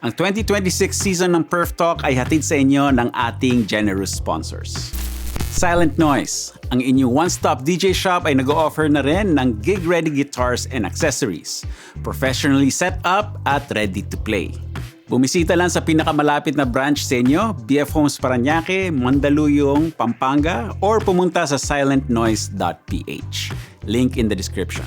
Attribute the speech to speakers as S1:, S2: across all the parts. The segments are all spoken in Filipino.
S1: Ang 2026 season ng Perf Talk ay hatid sa inyo ng ating generous sponsors. Silent Noise, ang inyong one-stop DJ shop ay nag-o-offer na rin ng gig-ready guitars and accessories, professionally set up at ready to play. Bumisita lang sa pinakamalapit na branch sa inyo, BF Homes Parañaque, Mandaluyong, Pampanga, or pumunta sa silentnoise.ph. Link in the description.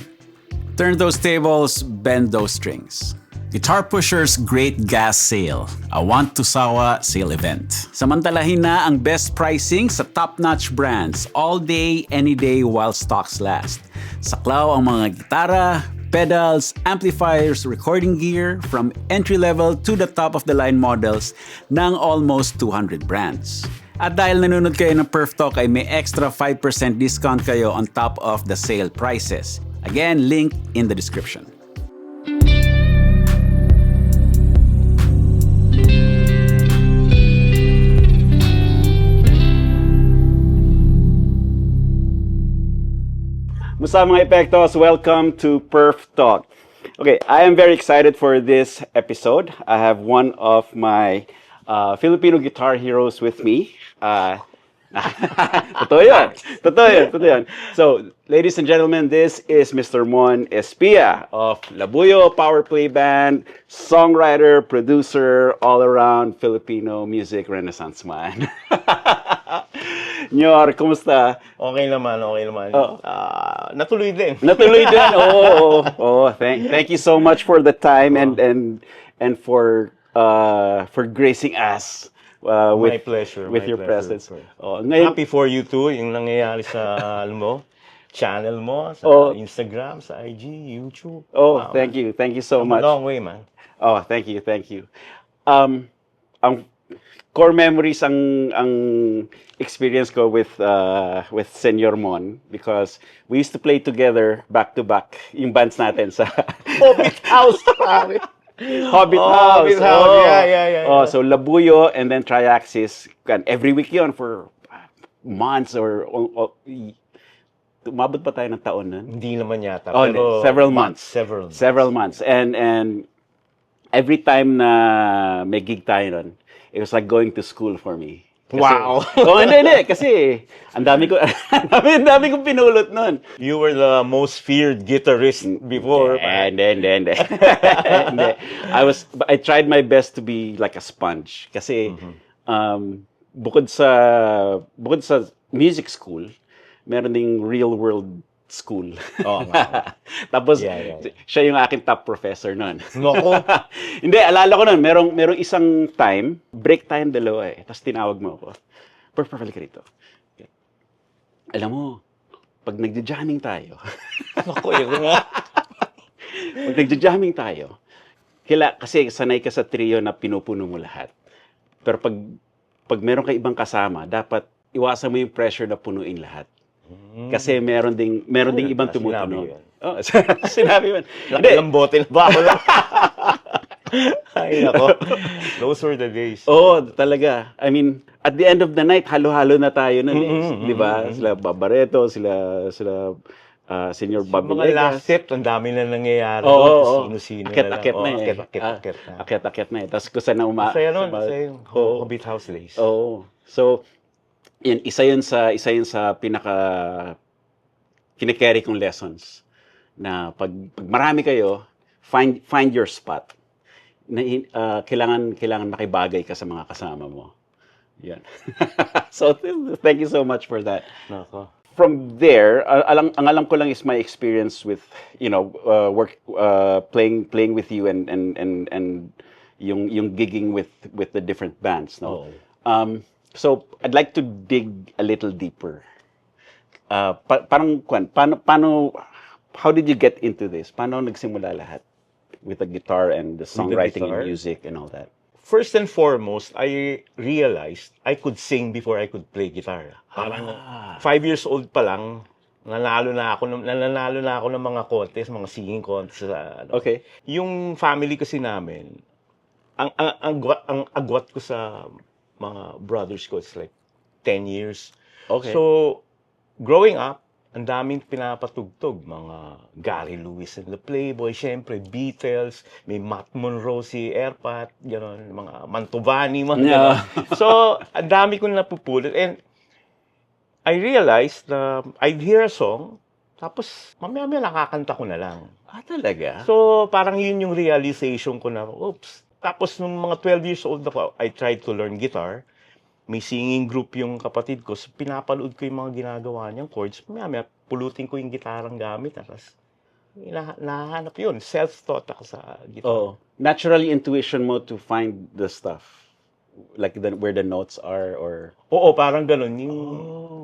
S1: Turn those tables, bend those strings. Guitar Pusher's Great Gas Sale, a Want to Sawa sale event. Samantalahin na ang best pricing sa top-notch brands all day, any day while stocks last. Saklaw ang mga gitara, pedals, amplifiers, recording gear from entry-level to the top-of-the-line models ng almost 200 brands. At dahil nanonood kayo ng Perf Talk ay may extra 5% discount kayo on top of the sale prices. Again, link in the description. Musta mga Epektos, welcome to Perf Talk. Okay, I am very excited for this episode. I have one of my Filipino guitar heroes with me. Totoo yun. So, ladies and gentlemen, this is Mr. Mon Espia of Labuyo Power Play Band, songwriter, producer, all-around Filipino music renaissance man. Nyor, kumusta?
S2: Okay naman.
S1: Oh.
S2: Natuloy din.
S1: Oo. Thank you so much for the time and for gracing us
S2: My pleasure.
S1: with
S2: my
S1: your
S2: pleasure.
S1: presence. Ngayon,
S2: Happy for you too, yung nangyayari sa channel mo, sa Instagram, sa IG, YouTube. Wow,
S1: thank you. Thank you so much.
S2: A long way, man.
S1: Oh, thank you. Ang core memories ang experience ko with Senyor Mon because we used to play together back to back yung bands natin sa
S2: Hobbit House, pare.
S1: Hobbit House.
S2: Yeah.
S1: So Labuyo and then Triaxis, every week yun for months or umabot pa tayo ng taon nun.
S2: Hindi naman yata.
S1: Pero several months.
S2: Several
S1: months. And every time na may gig tayo nun, it was like going to school for me. Kasi,
S2: wow.
S1: Hindi. Kasi ang dami kong pinulot nun.
S2: You were the most feared guitarist before.
S1: Hindi. I tried my best to be like a sponge. Kasi bukod sa music school, meron ding real world school. Tapos siya yung aking top professor noon.
S2: Nako.
S1: Hindi, alala ko noon, merong isang time, break tayong dalawa eh. Tapos tinawag mo ako. Perfect ka rito. Alam mo, pag nagja-jamming tayo.
S2: Nako, yun nga.
S1: Pag nagja-jamming tayo, kasi sanay ka sa trio na pinupuno mo lahat. Pero pag meron ka ibang kasama, dapat iwasan mo yung pressure na punuin lahat. Kasi meron ding ibang tumutunog. Sinabi mo.
S2: Ilang bote na ba ako lang? Ay, nako. Those were the days.
S1: Talaga. I mean, at the end of the night, halo-halo na tayo nun di ba? Sila Babareto, sila Senior Bobby
S2: mga last set, ang dami na nangyayari. Sino-sino
S1: Akit-akit na eh.
S2: Akit-akit na.
S1: Tapos kung saan na
S2: Masaya nun. Hobbit House days.
S1: So, isa yun sa pinaka kine-carry kong lessons na pag marami kayo, find your spot. Kailangan makibagay ka sa mga kasama mo. Yan. So thank you so much for that.
S2: Nako.
S1: From there, ang alam ko lang is my experience with playing with you and yung gigging with the different bands, no. So, I'd like to dig a little deeper. How did you get into this? Paano nagsimula lahat with the guitar and the songwriting and music and all that?
S2: First and foremost, I realized I could sing before I could play guitar. Parang 5 years old pa lang, nananalo na ako ng mga contest, mga singing contest.
S1: Okay.
S2: Yung family kasi namin, ang agwat ko sa mga brothers ko is like 10 years.
S1: Okay.
S2: So, growing up, ang daming pinapatugtog. Mga Gary Lewis and the Playboy, syempre, Beatles, may Matt Monro, si Airpat, gano'n, mga Mantovani, mga gano'n. So, ang dami kong napupulot. And I realized na I'd hear a song, tapos mamaya-maya nakakanta ko na lang.
S1: Talaga?
S2: So, parang yun yung realization ko na, oops. Tapos, nung mga 12 years old ako, I tried to learn guitar. May singing group yung kapatid ko. So, pinapanood ko yung mga ginagawa niyang chords. Mamaya, pulutin ko yung gitarang gamit. Tapos, nahanap yun. Self-taught ako sa guitar.
S1: Oh, naturally intuition mo to find the stuff. Like where the notes are or...
S2: Oo, parang ganun. Yung,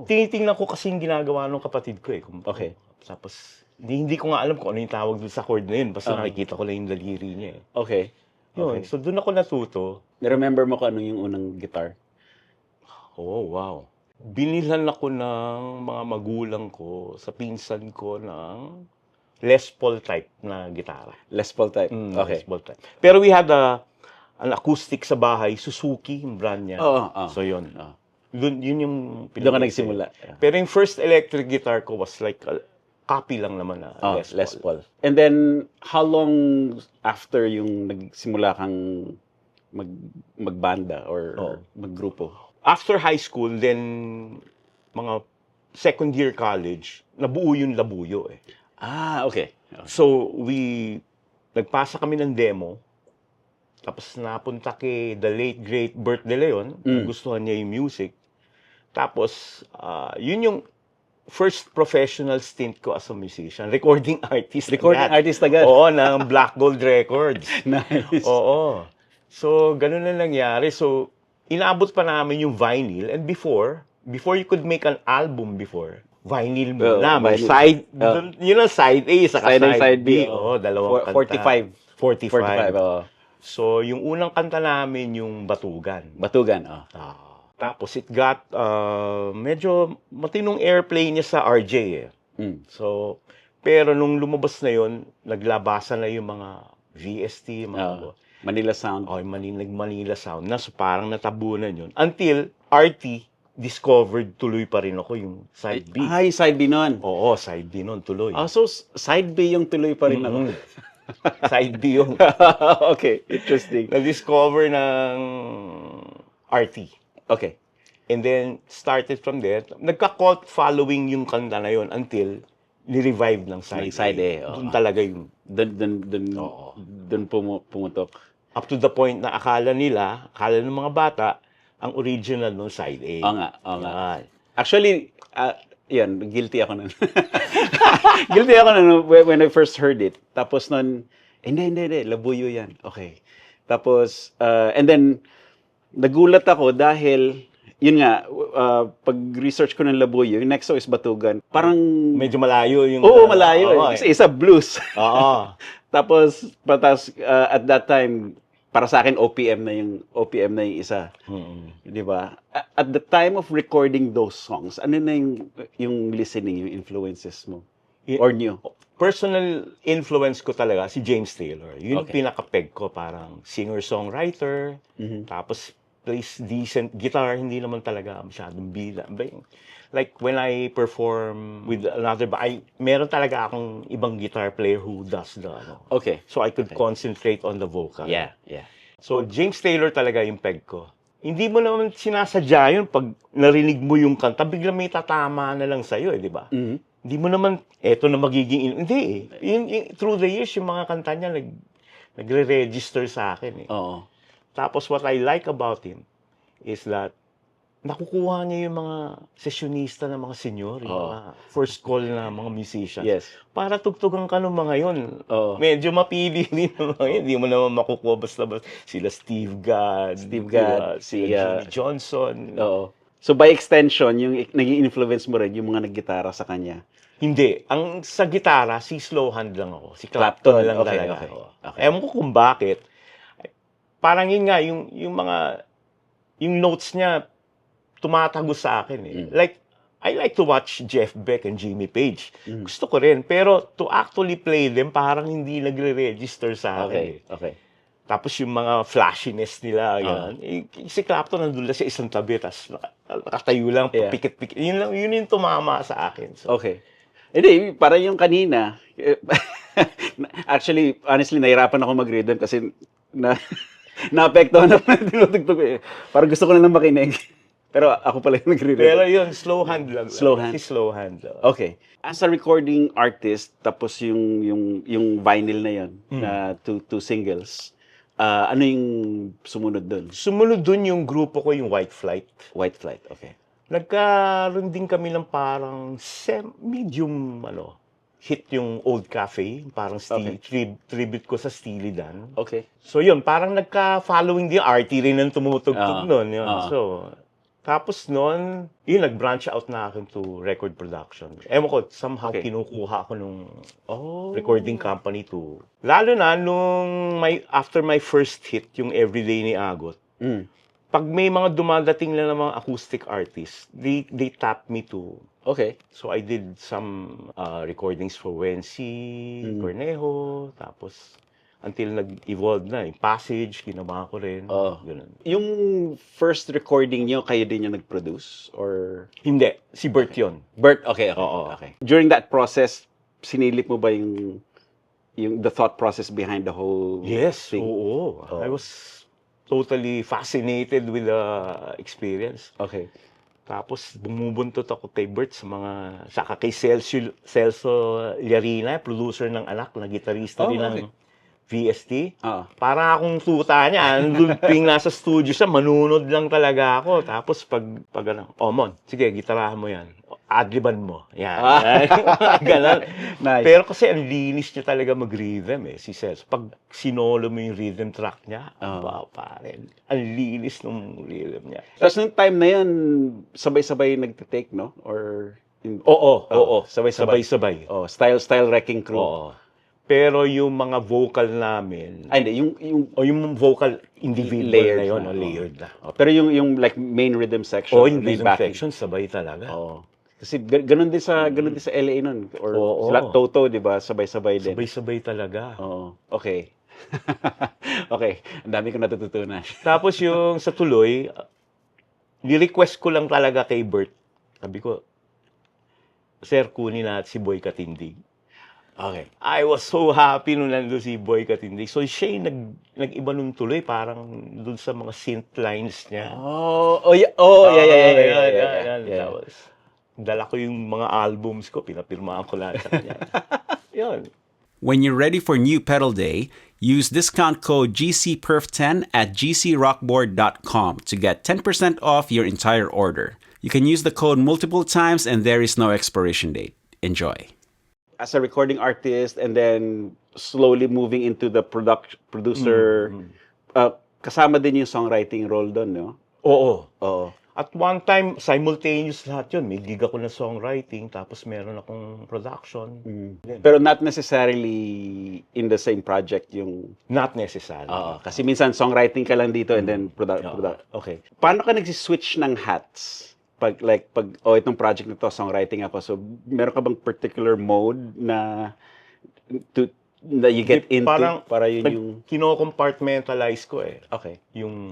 S2: tinitingnan ko kasi yung ginagawa ng kapatid ko eh.
S1: Okay.
S2: Tapos, hindi ko nga alam kung ano yung tawag doon sa chord na yun. Basta nakikita ko lang yung daliri niya eh.
S1: Okay.
S2: Yun. So, doon ako natuto.
S1: Na-remember mo kung ano yung unang guitar?
S2: Oh, wow. Binilhan ako ng mga magulang ko sa pinsan ko ng Les Paul type na gitara.
S1: Les Paul type? Okay.
S2: Les Paul type. Pero we had an acoustic sa bahay, Suzuki, yung brand niya.
S1: Oo.
S2: So, yun. Yun yung
S1: Doon ka nagsimula.
S2: Pero yung first electric guitar ko was like a copy lang naman na Les Paul.
S1: And then, how long after yung nagsimula kang magbanda or maggrupo?
S2: After high school, then mga second year college, nabuo yung Labuyo eh.
S1: Okay.
S2: So, nagpasa kami ng demo, tapos napunta kay the late great Bert De Leon, gustuhan niya yung music. Tapos, yun yung first professional stint ko as a musician. Recording artist.
S1: Artist agad?
S2: Oo, ng Black Gold Records.
S1: Nice.
S2: Oo. So, ganun na nangyari. So, inabot pa namin yung vinyl. And before you could make an album before, vinyl mo na. May side, yun ang side A, saka side B. Oo, dalawang kanta. 45. So, yung unang kanta namin, yung Batugan. Tapos, it got, medyo matinong airplay niya sa RJ eh. So, pero nung lumabas na yun, naglabasan na yung mga VST, mga
S1: Manila Sound.
S2: Manila Sound na. So, parang natabunan yun. Until RT discovered tuloy pa rin ako yung side B.
S1: Yung side B nun?
S2: Oo, side B nun, tuloy.
S1: So, side B yung tuloy pa rin ako?
S2: Side B yung...
S1: Okay, interesting.
S2: Na-discover ng RT.
S1: Okay.
S2: And then, started from there. Nagka-cult following yung kanta na yun until ni-revive ng side A. Doon talaga yung... Doon pumutok. Up to the point na akala ng mga bata, ang original ng side A.
S1: Oo nga. Actually, yan, guilty ako nun. When I first heard it. Tapos nun, hindi, Labuyo yan. Okay. Tapos, and then, nagulat ako dahil, yun nga, pag-research ko ng Labuyo, yung next song is Batugan. Parang...
S2: Medyo malayo yung...
S1: Oo, malayo. Kasi isa blues.
S2: Oo.
S1: Tapos, at that time, para sa akin, OPM na yung isa. Di ba? At the time of recording those songs, ano na yung listening, yung influences mo? Or new?
S2: Personal influence ko talaga si James Taylor. Yun yung pinaka-peg ko, parang singer-songwriter, tapos plays decent guitar, hindi naman talaga masyadong bida. Like when I perform with another, meron talaga akong ibang guitar player who does the
S1: Okay.
S2: So I could concentrate on the vocal.
S1: Yeah.
S2: So James Taylor talaga yung peg ko. Hindi mo naman sinasadya yun pag narinig mo yung kanta, bigla may tatama na lang sa'yo, di ba? Hindi mo naman, eto na magiging... Hindi eh. Through the years, yung mga kanta niya nagre-register sa akin eh.
S1: Oo.
S2: Tapos what I like about him is that nakukuha niya yung mga sessionista ng mga senior, yung mga first call na mga musicians.
S1: Yes.
S2: Para tugtugan ka ng mga yun. Medyo mapili din ng mga yun. Hindi mo naman makukuha basta sila Steve Gadd, si Jimmy Johnson.
S1: Oo. So by extension, yung naging influence mo rin yung mga naggitara sa kanya?
S2: Hindi. Ang sa gitara, si slow hand lang ako. Si Clapton lang talaga ako. Ewan ko kung bakit. Parang yun nga, yung notes niya, tumatagos sa akin eh. Like, I like to watch Jeff Beck and Jimmy Page. Gusto ko rin. Pero to actually play them, parang hindi nagre-register sa akin.
S1: Okay.
S2: Tapos yung mga flashiness nila, si Clapton nandun lang sa isang tabi, tapos nakatayo lang, pikit-pikit. Yun yung tumama sa akin. So,
S1: Okay. Hindi, parang yung kanina. Actually, honestly, nahirapan ako mag-rhythm kasi na, naapektuhan na tinutugtog ko eh. Parang gusto ko na lang makinig. Pero ako pala yung nagre-rhythm.
S2: Pero yun, slow hand lang.
S1: Slow hand?
S2: Si slow hand lang.
S1: Okay. As a recording artist, tapos yung vinyl na yun, na two singles, ano yung sumunod dun?
S2: Sumunod dun yung grupo ko, yung White Flight.
S1: White Flight, okay.
S2: Nagkaroon din kami ng parang medium hit yung Old Cafe, parang tribute ko sa Steely Dan.
S1: Okay.
S2: So yun, parang nagka-following din, RT rin ang tumutugtog nun. Yun. So, tapos nun, yun, nag-branch out na akin to record production. Ewan ko, somehow kinukuha ako nung recording company to. Lalo na nung after my first hit, yung Everyday ni Agot, pag may mga dumadating lang ng mga acoustic artists, they tap me to.
S1: Okay.
S2: So I did some recordings for Wency, Cornejo, tapos until nag-evolve na, yung Passage, ginawa ko rin. Ganun.
S1: Yung first recording nyo, kayo din yung nag-produce? Or?
S2: Hindi, si Bert yun.
S1: Bert, okay.
S2: Oo.
S1: Okay. During that process, sinilip mo ba yung the thought process behind the whole thing?
S2: Oo. I was totally fascinated with the experience.
S1: Okay.
S2: Tapos bumubuntot ako kay Bert saka kay Celso Llarina, producer ng Anak, na gitarista rin ng VST. Parang akong tuta niya. Andun nasa studio siya, manunod lang talaga ako. Tapos pag Mon, sige, gitarahan mo yan. Adliban mo. Yan. Ganun.
S1: Nice.
S2: Pero kasi ang linis niya talaga mag-rhythm si Celso. Pag sinolo mo yung rhythm track niya, pare, ang linis ng rhythm niya.
S1: Tapos nung time na yun, sabay-sabay nagtitake, no? Or?
S2: Oo.
S1: Sabay-sabay. Style Wrecking Crew.
S2: Oo. Pero yung mga vocal namin,
S1: hindi,
S2: yung vocal individual
S1: layered
S2: na yun,
S1: na.
S2: Layered na.
S1: Pero yung like main rhythm section.
S2: Yung rhythm section, sabay talaga.
S1: Kasi ganun din sa LA nun. Or sila Toto, di ba? Sabay-sabay din.
S2: Sabay-sabay talaga.
S1: Okay. Okay. Ang dami ko natututunan.
S2: Tapos yung sa tuloy, ni-request ko lang talaga kay Bert. Sabi ko, Sir, kunin natin si Boy Katindig.
S1: Okay.
S2: I was so happy nung nandun si Boy Katindig. So siya yung nag-iba nung tuloy, parang dun sa mga synth lines niya.
S1: Yeah.
S2: Tapos, dala ko yung mga albums ko, pinapirmahan ko lahat sa kanya. Yun.
S1: When you're ready for new pedal day, use discount code GCPerf10 at gcrockboard.com to get 10% off your entire order. You can use the code multiple times and there is no expiration date. Enjoy. As a recording artist and then slowly moving into the producer, kasama din yung songwriting role doon, no?
S2: Oo. At one time, simultaneous lahat yun. May gig ako na songwriting, tapos meron akong production.
S1: Pero not necessarily in the same project yung...
S2: Not necessarily.
S1: Kasi minsan songwriting ka lang dito and then Okay. Paano ka nagsiswitch ng hats? Pag itong project na to, songwriting ako. So, meron ka bang particular mode na you get into? Para yun yung...
S2: Kino-compartmentalize ko eh.
S1: Okay.
S2: Yung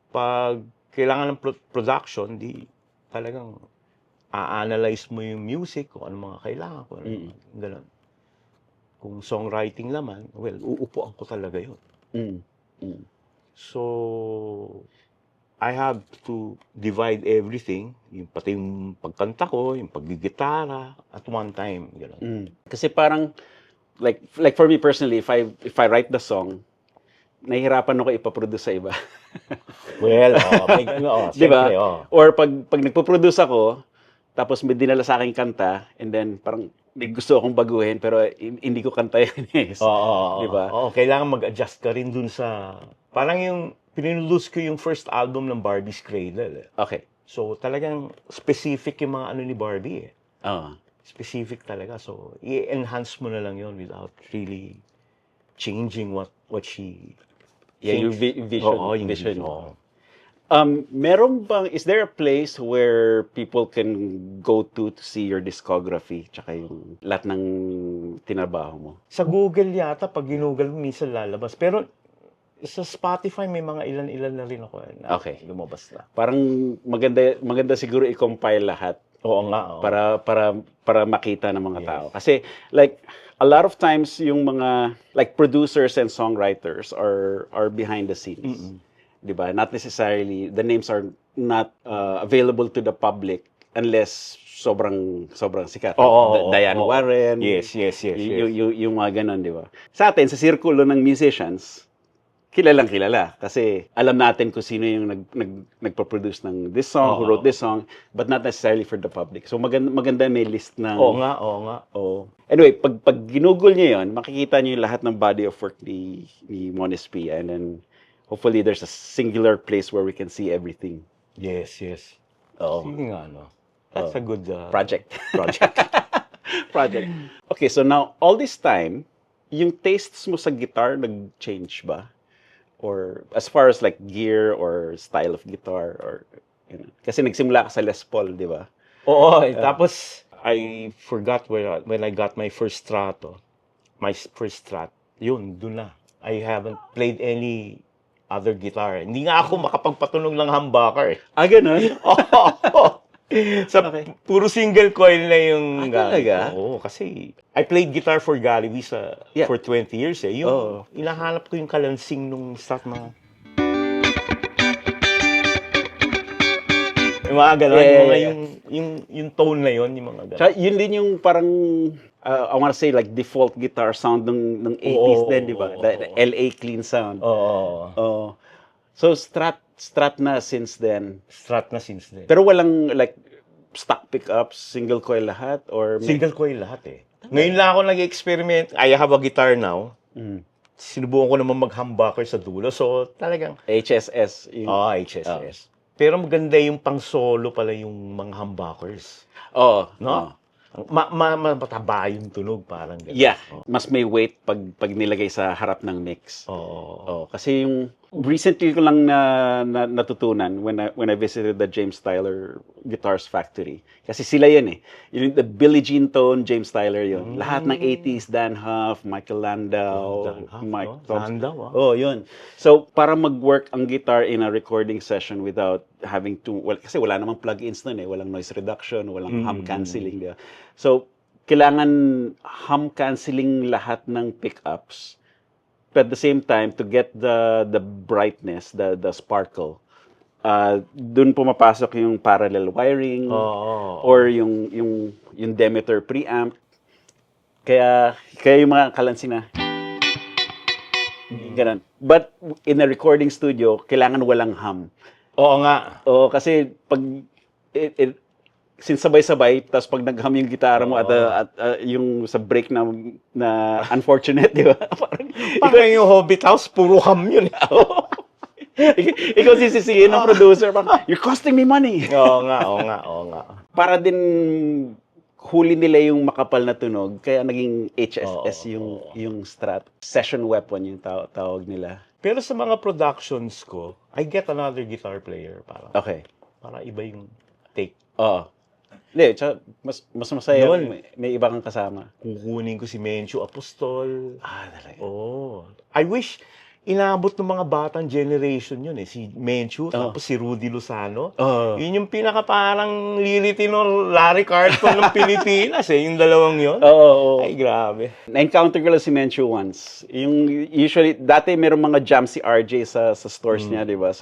S2: pag kailangan ng production, di talagang a-analyze mo yung music, kung ano mga kailangan ko. Ganun. Kung songwriting naman, well, uupuan ko talaga yun. So, I have to divide everything, pati yung pagkanta ko, yung paggigitara, at one time. Ganun.
S1: Kasi parang, like for me personally, if I write the song, nahihirapan ako ipaproduce sa iba.
S2: Well,
S1: diba? Or pag nagpo-produce ako, tapos may dinala sa akin kanta, and then parang may gusto akong baguhin, pero hindi ko kanta yun. Diba?
S2: Kailangan mag-adjust ka rin dun sa... Parang yung pininoduce ko yung first album ng Barbie's Cradle.
S1: Okay.
S2: So talagang specific yung mga ni Barbie eh. Specific talaga. So i-enhance mo na lang yun without really changing what she...
S1: yung vision.
S2: Meron
S1: bang, is there a place where people can go to see your discography tsaka yung lahat ng tinabaho mo?
S2: Sa Google yata, pag ginugol mo, minsan lalabas. Pero sa Spotify, may mga ilan-ilan na rin ako na lumabas na.
S1: Parang maganda siguro i-compile lahat
S2: Oo nga, oo.
S1: Para makita ng mga
S2: Yes.
S1: tao. Kasi like a lot of times yung mga like producers and songwriters are behind the scenes. 'Di ba? Not necessarily the names are not available to the public unless sobrang sikat.
S2: Oo,
S1: Diane
S2: oo.
S1: Warren.
S2: Yes.
S1: Yung mga ganun, 'di ba? Sa atin sa sirkulo ng musicians, kilalang kilala kasi alam natin kung sino yung nagpo-produce ng this song, who wrote this song, but not necessarily for the public. So maganda may list ng
S2: Oo nga, oo nga.
S1: Oh. Anyway, pag ginugol niyo 'yon, makikita niyo yung lahat ng body of work ni Mones P, and then hopefully there's a singular place where we can see everything.
S2: Yes.
S1: Oo.
S2: Sige nga, no. That's a good
S1: Project.
S2: project.
S1: Project. Okay, so now all this time, yung tastes mo sa guitar nag-change ba? Or as far as like gear or style of guitar or kasi nagsimula ka sa Les Paul, di ba?
S2: Oo, tapos I forgot when I got my first Strato. My first Strat. Yun, dun na. I haven't played any other guitar. Hindi nga ako makapagpatunog ng humbucker.
S1: Ganun?
S2: Puro single coil na yung
S1: talaga?
S2: Oo, kasi I played guitar for Galloway for 20 years eh. Yung inahanap ko yung kalansing nung start mga yung mga gano'n, yung tone na yun, yung mga gano'n.
S1: Tsaka yun din yung parang I wanna say like default guitar sound ng 80s din, di ba? The LA clean sound.
S2: Oo.
S1: So Strat na since then.
S2: Strat na since then.
S1: Pero walang like stock pickups, single coil lahat or
S2: Single coil lahat eh. Ngayon lang ako nag-experiment. I have a guitar now. Sinubukan ko naman mag-humbucker sa dulo. So talagang
S1: HSS.
S2: HSS. Pero maganda yung pang-solo pala yung mga humbuckers. No? Mataba yung tunog, parang gano'n.
S1: Yeah. Mas may weight pag nilagay sa harap ng mix. Kasi yung recently ko lang natutunan when I visited the James Tyler Guitars Factory. Kasi sila yun eh. Yung the Billie Jean tone, James Tyler yun. Lahat ng 80s, Dan Huff, Michael Landau, Mike Thompson.
S2: Landau,
S1: yun. So, para mag-work ang guitar in a recording session without having to, kasi wala namang plug-ins nun eh. Walang noise reduction, walang hum cancelling. Diba? So, kailangan hum cancelling lahat ng pickups. But at the same time, to get the brightness, the sparkle, dun pumapasok yung parallel wiring or yung Demeter preamp. Kaya yung mga kalansin na ganun. But in a recording studio, kailangan walang hum.
S2: Oo nga.
S1: Kasi pag since sabay-sabay, tapos pag nag-hum yung gitara mo at yung sa break na unfortunate, di ba?
S2: Parang yung Hobbit House, puro hum yun.
S1: Ikaw sisisihin ng producer, you're costing me money.
S2: Oo nga.
S1: Para din huli nila yung makapal na tunog, kaya naging HSS yung Strat. Session weapon yung tawag nila.
S2: Pero sa mga productions ko, I get another guitar player.
S1: Okay.
S2: Para iba yung take.
S1: Hindi, mas masaya may iba kang kasama.
S2: Kukunin ko si Menchu Apostol.
S1: Talaga.
S2: I wish inabot ng mga batang generation yun eh. Si Menchu, tapos si Rudy Lozano. Yun yung pinaka parang Lili Tinor, Larry Carlton ng Pilipinas eh. Yung dalawang yun. Ay, grabe.
S1: Na-encounter ko lang si Menchu once. Yung usually, dati merong mga jam si RJ sa stores niya, di ba?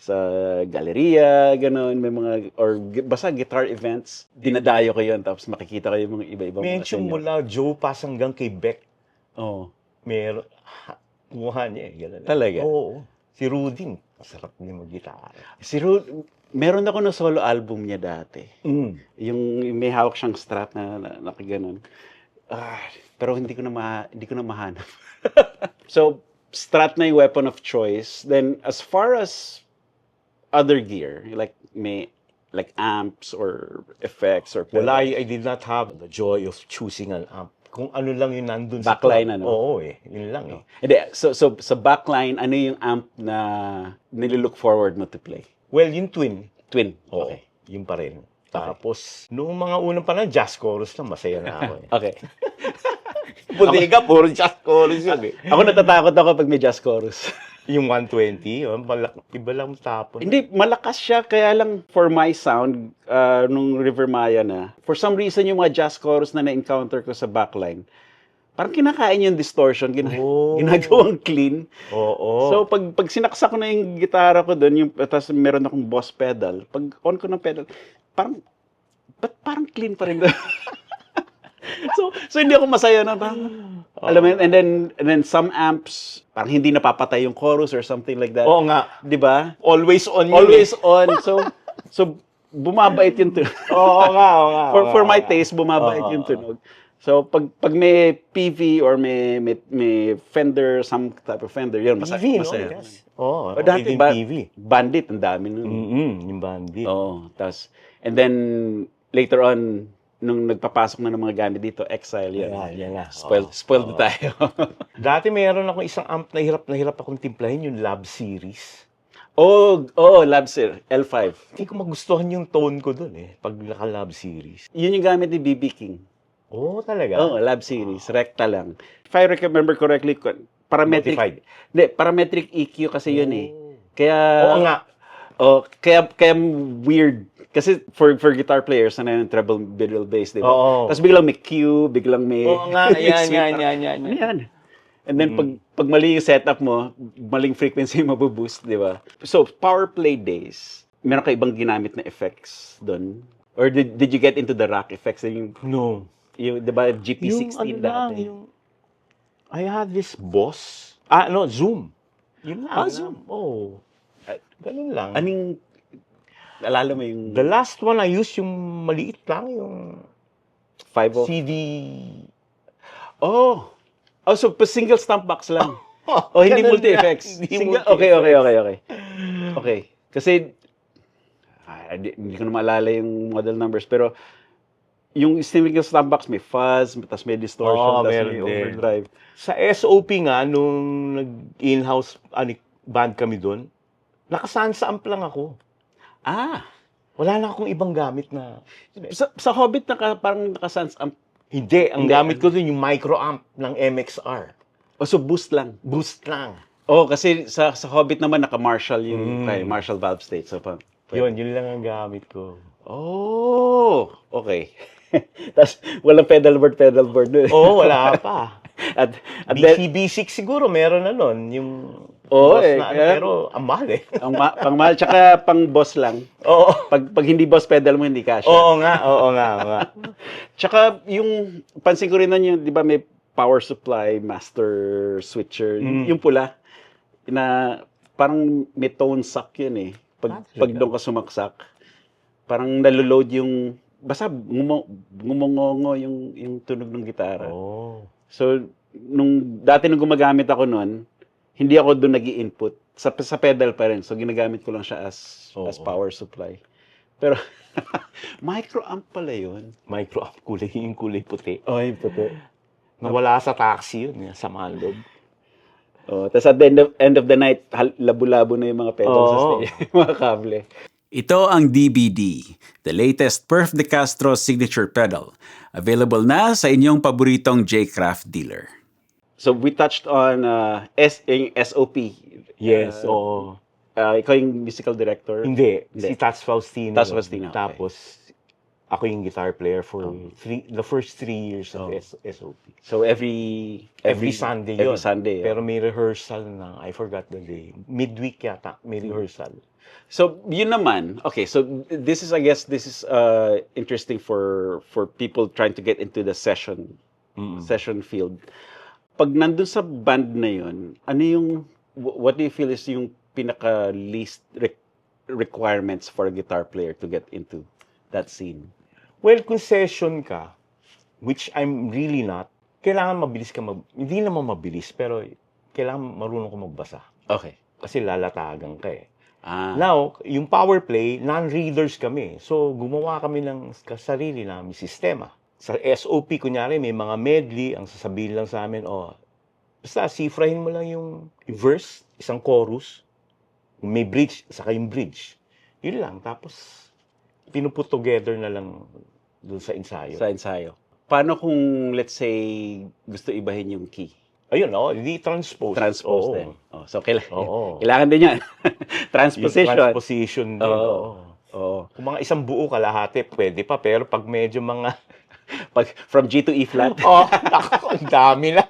S1: Sa galeria, gano'n, may mga, or basta guitar events, dinadayo ko yun, tapos makikita ko yung mga iba-ibang
S2: Menchu mula Joe Pass hanggang kay Beck. Meron, kumuha niya eh. Ganun.
S1: Talaga?
S2: Oo. Si Rudy, masarap niya mag-gitara.
S1: Si Rudy, meron ako ng solo album niya dati. Yung may hawak siyang Strat na nakaganon. Pero hindi ko na mahanap. So, Strat na yung weapon of choice. Then, as far as other gear, like amps or effects or
S2: Wala, I did not have the joy of choosing an amp. Kung ano lang yung nandun
S1: backline,
S2: sa club. Oo eh, yun lang eh.
S1: Hindi, so sa backline, ano yung amp na nililook forward mo to play?
S2: Well, yung Twin.
S1: Okay.
S2: Yun pa rin. Tapos, noong mga unang panahon, jazz chorus lang, masaya na ako eh.
S1: Okay.
S2: Bodega, puro jazz chorus yun eh.
S1: Ako natatakot ako pag may jazz chorus.
S2: Yung 120, iba lang tapon.
S1: Hindi, malakas siya, kaya lang for my sound, nung River Maya na, for some reason yung mga jazz chorus na na-encounter ko sa backline, parang kinakain yung distortion,
S2: Oh.
S1: ginagawang clean.
S2: Oo.
S1: So, pag sinaksak ko na yung gitara ko doon, tapos meron akong boss pedal, pag on ko ng pedal, parang, ba't parang clean pa rin doon? so hindi ako masaya na parang, alam mo yun, and then some amps, parang hindi napapatay yung chorus or something like that.
S2: Oo nga.
S1: Di ba?
S2: Always on yun.
S1: Always on. So bumabait yung tunog.
S2: Oo nga, oo nga.
S1: For my taste, bumabait yung tunog. So pag may PV or may Fender, some type of Fender, yun,
S2: PV, no?
S1: masaya.
S2: Yes. Oo,
S1: O dati
S2: even
S1: ba,
S2: PV.
S1: Bandit, ang dami nun.
S2: Yung bandit.
S1: Oo, and then later on, nung nagpapasok na ng mga gamit dito, Exile, yan.
S2: Yan na.
S1: Spoiled na tayo.
S2: Dati mayroon akong isang amp na hirap akong timplahin, yung Lab Series.
S1: Lab Sir, L5.
S2: Hindi ko magustuhan yung tone ko dun pag naka-Lab Series.
S1: Yun yung gamit ni B.B. King.
S2: Oo, talaga?
S1: Oo, Lab Series, recta lang. If I remember correctly, parametric.
S2: Modified.
S1: Hindi, parametric EQ kasi yun Kaya,
S2: Oo nga.
S1: kaya weird. Kasi for guitar players, na yung treble, middle, bass, di ba?
S2: Oo.
S1: Tapos biglang may Q, biglang may...
S2: Oo nga, yan.
S1: Ano yan? And then pag mali yung setup mo, maling frequency yung mabuboost, di ba? So, power play days, meron ka ibang ginamit na effects doon? Or did you get into the rock effects?
S2: No.
S1: Yung, di ba, GP16
S2: yung
S1: dati?
S2: I had this Boss. Zoom. Yun lang.
S1: Zoom.
S2: Oo. Ganun lang.
S1: Anong, alala mo yung...
S2: The last one I used, yung maliit lang, yung
S1: 5
S2: CD.
S1: So single stump box lang. Hindi
S2: Ganun
S1: multi-effects.
S2: lang, hindi
S1: Single,
S2: multi-effects.
S1: Okay. Kasi, hindi ko na maalala yung model numbers, pero yung single stump box may fuzz, tapos may distortion, tapos may overdrive.
S2: Sa SOP nga, nung nag-in-house band kami doon, nakasansa amp lang ako. Wala na akong ibang gamit na...
S1: Sa Hobbit, parang naka-sans amp.
S2: Hindi, ang gamit ko doon yung micro amp ng MXR.
S1: So boost lang.
S2: Boost lang.
S1: Kasi sa Hobbit naman, naka-Marshall yung Marshall valve state. So,
S2: Yun lang ang gamit ko.
S1: Okay. Tapos, walang pedalboard doon.
S2: Wala pa.
S1: At
S2: BCB6 siguro, meron na nun. Yung boss na, pero ang mahal
S1: pang mahal, tsaka pang boss lang. Pag hindi boss pedal mo, hindi kasya.
S2: Oo nga.
S1: Tsaka yung, pansin ko rin nun yung, di ba may power supply, master switcher, yung pula, na parang may tone suck yun Pag doon ka sumaksak, parang naloload yung, basta ngumongongo yung tunog ng gitara. So, dati nung gumagamit ako nun, hindi ako doon nag-i-input. Sa pedal pa rin. So, ginagamit ko lang siya as power supply. Pero, micro amp pala yun.
S2: Micro amp, yung kulay puti.
S1: Yung puti.
S2: Nawala sa taxi yun, sa Manlog.
S1: Tapos at the end of the night, labo-labo na yung mga pedals sa stage. Mga kable.
S3: Ito ang DBD, the latest Perf de Castro signature pedal. Available na sa inyong paboritong J-Craft dealer.
S1: So we touched on SOP.
S2: Yes,
S1: ikaw yung musical director?
S2: Hindi. Si Tats Faustino.
S1: Okay.
S2: Tapos, ako yung guitar player for the first 3 years of SOP.
S1: So every
S2: Sunday
S1: every
S2: yun.
S1: Sunday.
S2: Pero may rehearsal na, I forgot the day. Midweek yata, may rehearsal.
S1: So yun naman. Okay, so this is interesting for people trying to get into the session field. Pag nandun sa band na yun, what do you feel is yung pinaka least requirements for a guitar player to get into that scene?
S2: Well, kung session ka, which I'm really not, kailangan mabilis ka hindi naman mabilis, pero kailangan marunong ka magbasa.
S1: Okay.
S2: Kasi lalatagan ka Now, yung power play, non-readers kami. So, gumawa kami ng sarili namin sistema. Sa SOP, kunyari, may mga medley, ang sasabihin lang sa amin, basta sifrahin mo lang yung verse, isang chorus, may bridge, saka yung bridge. Yun lang. Tapos, pinuput together na lang doon sa ensayo.
S1: Paano kung, let's say, gusto ibahin yung key?
S2: Ayun, hindi transpose.
S1: Transpose
S2: Oo.
S1: din. Oh, so,
S2: Oo.
S1: kailangan din yan.
S2: Yung
S1: Transposition.
S2: transposition din.
S1: Oo.
S2: Oo. Kung mga isang buo kalahati, pwede pa. Pero pag medyo mga...
S1: Pag, from G to E flat.
S2: Ako, ang dami na.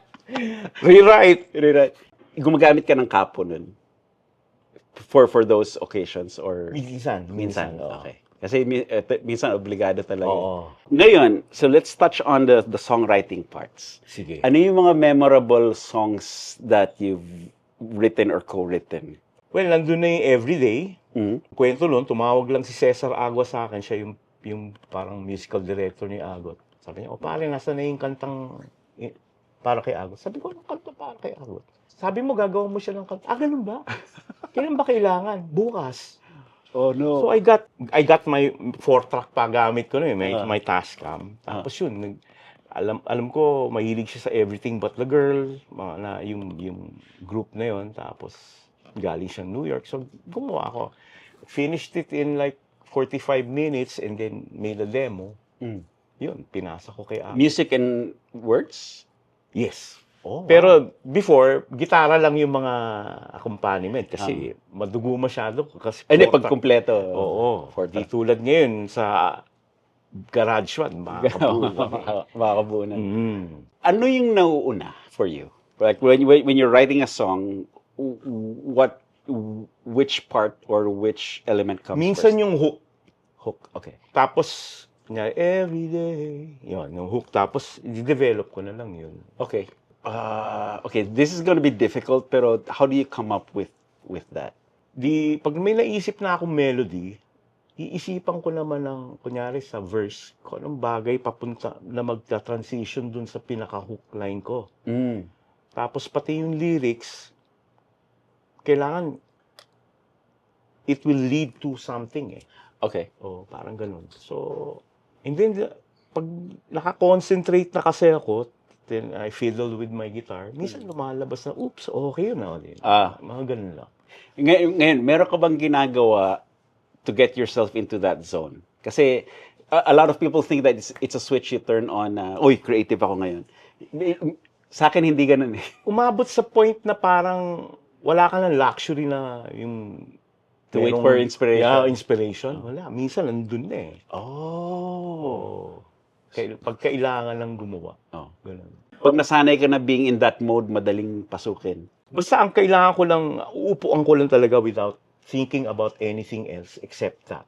S2: Rewrite.
S1: Right. Gumagamit ka ng capo nun for those occasions or
S2: Minsan. Oo.
S1: okay. Kasi minsan obligado talaga.
S2: Oo.
S1: Ngayon, so let's touch on the songwriting parts.
S2: Sige.
S1: Ano yung mga memorable songs that you've written or co-written?
S2: Well, nandun na yung Everyday.
S1: Mm.
S2: Kwento nun, tumawag lang si Cesar Agua sa akin. Siya yung parang musical director ni Agot. Sabi niya, pare, nasa na yung kantang para kay Agot? Sabi ko, anong kanta para kay Agot? Sabi mo, gagawa mo siya ng kanta. Ganun ba? Kailan ba kailangan? Bukas.
S1: Oh no.
S2: So I got my 4-track pa gamit ko na may Tascam. Tapos yun, alam ko mahilig siya sa Everything But the Girl, na yung group na yun. Tapos galing siya New York. So gumawa ako. Finished it in like 45 minutes and then made a demo. Yun, pinasa ko kay Agot.
S1: Music and words?
S2: Yes.
S1: Oh,
S2: Pero before, gitara lang yung mga accompaniment kasi madugo masyado. Kasi
S1: hindi, pag kumpleto.
S2: Oo.
S1: For
S2: Di tulad ngayon sa garage one,
S1: makakabuo na.
S2: Mm.
S1: Ano yung nauuna for you? Like when you're writing a song, which part or which element comes
S2: Minsan
S1: first?
S2: yung hook.
S1: Hook. Okay.
S2: Tapos, everyday. Yun, yung hook. Tapos, i-develop ko na lang yun.
S1: Okay. Okay, this is gonna be difficult, pero how do you come up with that?
S2: Pag may naisip na akong melody, iisipan ko naman ng, kunyari sa verse, kung anong bagay papunta na magta-transition dun sa pinaka-hook line ko. Tapos pati yung lyrics, kailangan it will lead to something
S1: Okay.
S2: parang ganun. So, and then, pag nakakonsentrate na kasi ako, then I fiddle with my guitar, minsan lumalabas na, oops, okay yun na. Mga ganun lang.
S1: Ngayon, meron ka bang ginagawa to get yourself into that zone? Kasi a lot of people think that it's a switch you turn on na, creative ako ngayon. Sa akin, hindi ganun eh.
S2: Umabot sa point na parang wala ka ng luxury na yung...
S1: To wait for inspiration?
S2: Yeah, inspiration. Wala. Minsan, nandun na pag kailangan lang gumawa. Ganun.
S1: Pag nasanay ka na being in that mode, madaling pasukin.
S2: Basta ang kailangan ko lang, uupuan ko lang talaga without thinking about anything else except that.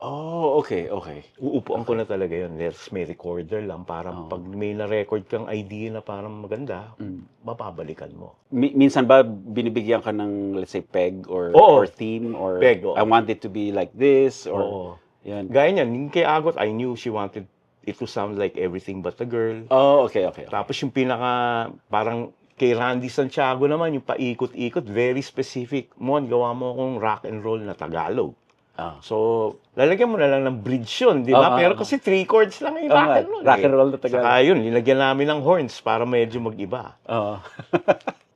S1: Oh, okay.
S2: Uupuan ko na talaga yun. May recorder lang para pag may na-record kang idea na parang maganda, mapabalikan mo.
S1: Minsan ba binibigyan ka ng, let's say, peg or theme? Or
S2: Peg, oo.
S1: I want it to be like this? Or, yan.
S2: Gaya niyan, yung kay Agot, I knew she wanted it to sound like Everything But the Girl.
S1: Oh, okay.
S2: Tapos yung parang kay Randy Santiago naman, yung paikot-ikot, very specific. Gawa mo akong rock and roll na Tagalog. So, lalagyan mo na lang ng bridge yun, di ba? Pero kasi 3 chords lang yung rock and roll.
S1: Rock and roll na Tagalog.
S2: Saka yun, nilagyan namin ng horns para medyo mag-iba.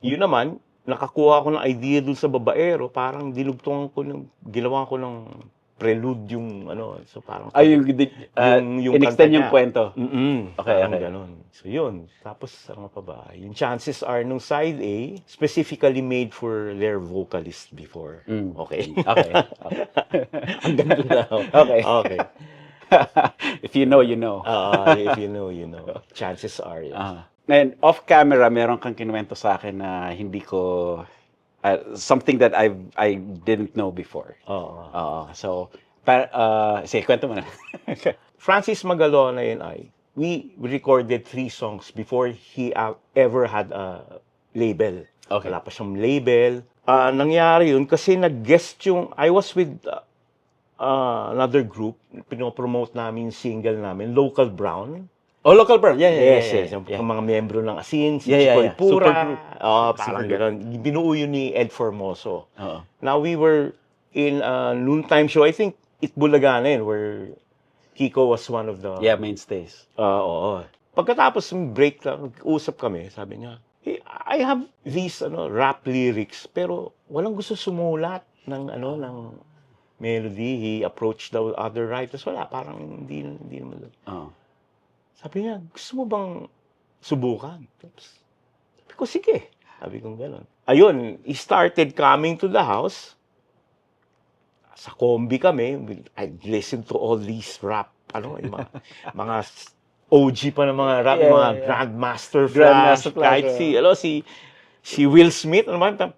S2: Yun naman, nakakuha ko ng idea dun sa babaero, parang ginawa ko ng prelude yung so parang
S1: yung in-extend yung kwento.
S2: Okay. Ganun. So yun. Tapos ano pa ba? Yung Chances Are nung side A, specifically made for their vocalist before. Okay. Ang ganun lang. Okay.
S1: If you know, you know.
S2: If you know, you know. Chances Are. Yes.
S1: Ngayon, off camera, meron kang kinuwento sa akin na hindi ko something that I didn't know before. So, sige, kwento mo na.
S2: Francis Magalona and we recorded 3 songs before he ever had a label.
S1: Okay.
S2: Wala pa siyang label. Nangyari yun kasi nag-guest I was with another group, pinopromote namin yung single namin, Local Brown.
S1: Oh, Local Brown.
S2: Yes. Yung mga miyembro ng Asin, si Chicoy Pura.
S1: Supergroup.
S2: Parang gano'n. Binuo yun ni Ed Formoso.
S1: Oo.
S2: Now, we were in a noontime show, I think, Itbulaga na yun, where Kiko was one of the...
S1: mainstays.
S2: Oo. Pagkatapos ng break lang, usap kami, sabi niya, hey, I have these rap lyrics, pero walang gusto sumulat ng melody. He approached the other writers. Wala, parang hindi naman. Sabi niya, gusto mo bang subukan? Tapos, Sabi ko, sige. Sabi ko gano'n. Ayun, he started coming to the house. Sa combi kami, I'd listen to all these rap, yung mga OG pa ng mga rap, mga Grandmaster Flash, kahit si Will Smith,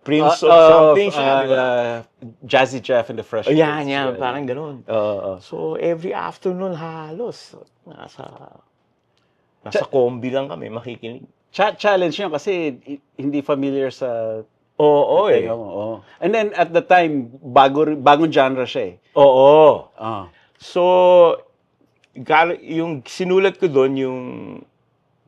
S2: Prince of something siya, di ba?
S3: Jazzy Jeff and the Fresh
S2: Yan,
S3: Prince.
S2: parang gano'n. So, every afternoon halos, nasa combi lang kami, makikinig.
S3: Challenge yun kasi hindi familiar sa
S2: Oo, eh.
S3: tenga mo. Oo. And then at the time, bagong genre siya eh.
S2: Oo. So, yung sinulat ko doon, yung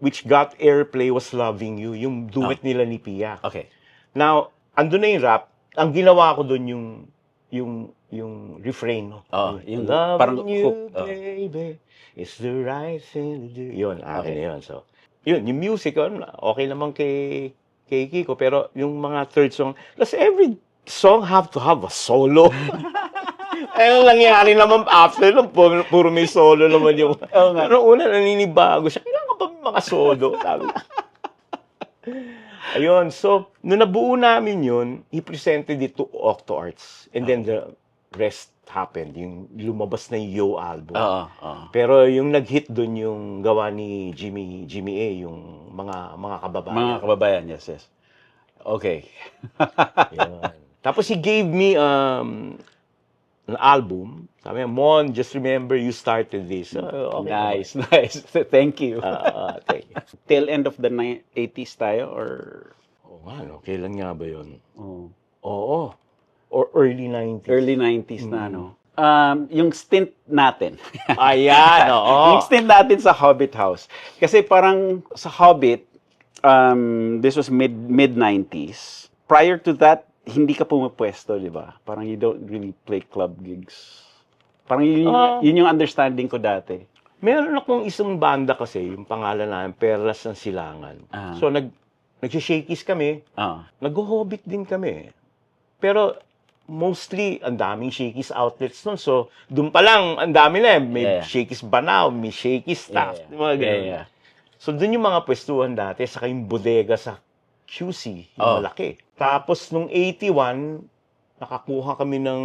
S2: which got airplay was Loving You, yung duet nila ni Pia.
S3: Okay.
S2: Now, andun na yung rap, ang ginawa ko doon yung refrain. No?
S3: Yung
S2: Loving
S3: parang
S2: you,
S3: hook.
S2: baby, it's the right thing to do. Yun, akin na yun. So, yun, yung music, okay naman kay Kiko, pero yung mga third song, plus every song have to have a solo. Ang nangyari naman after nun, puro may solo naman yung... Pero una, naninibago siya. Kailangan ba may mga solo? Sabi. Ayun, so, nung nabuo namin yun, he presented it to Octo Arts. And then the rest happened. Yung lumabas na yung Yo album. Pero yung nag-hit dun yung gawa ni Jimmy A, yung mga kababayan.
S3: Mga kababayan, yes. Okay.
S2: Yun. Tapos he gave me an album. Sabi niya, Mon, just remember you started this. Okay.
S3: Nice. Thank you.
S2: Thank you.
S3: Tail end of the 80s tayo or...
S2: Oo nga, no? Kailan nga ba yun?
S3: Oh.
S2: Oo. Or early 90s.
S3: Early 90s na, no? Yung stint natin.
S2: Ayan, oo.
S3: Yung stint natin sa Hobbit House. Kasi parang sa Hobbit, this was mid-90s. Prior to that, hindi ka pumapwesto, di ba? Parang you don't really play club gigs. Parang yun yung understanding ko dati.
S2: Meron akong isang banda kasi, yung pangalan namin, Perlas ng Silangan. So, nagsishakies kami. Nag-hobbit din kami. Pero, mostly, ang daming shakies outlets nun. So, dun pa lang, ang dami na. May shakies Banao, may shakies staff.
S3: Yeah.
S2: So, dun yung mga pwestuhan dati, saka yung bodega sa QC, yung malaki. Tapos, nung 81, nakakuha kami ng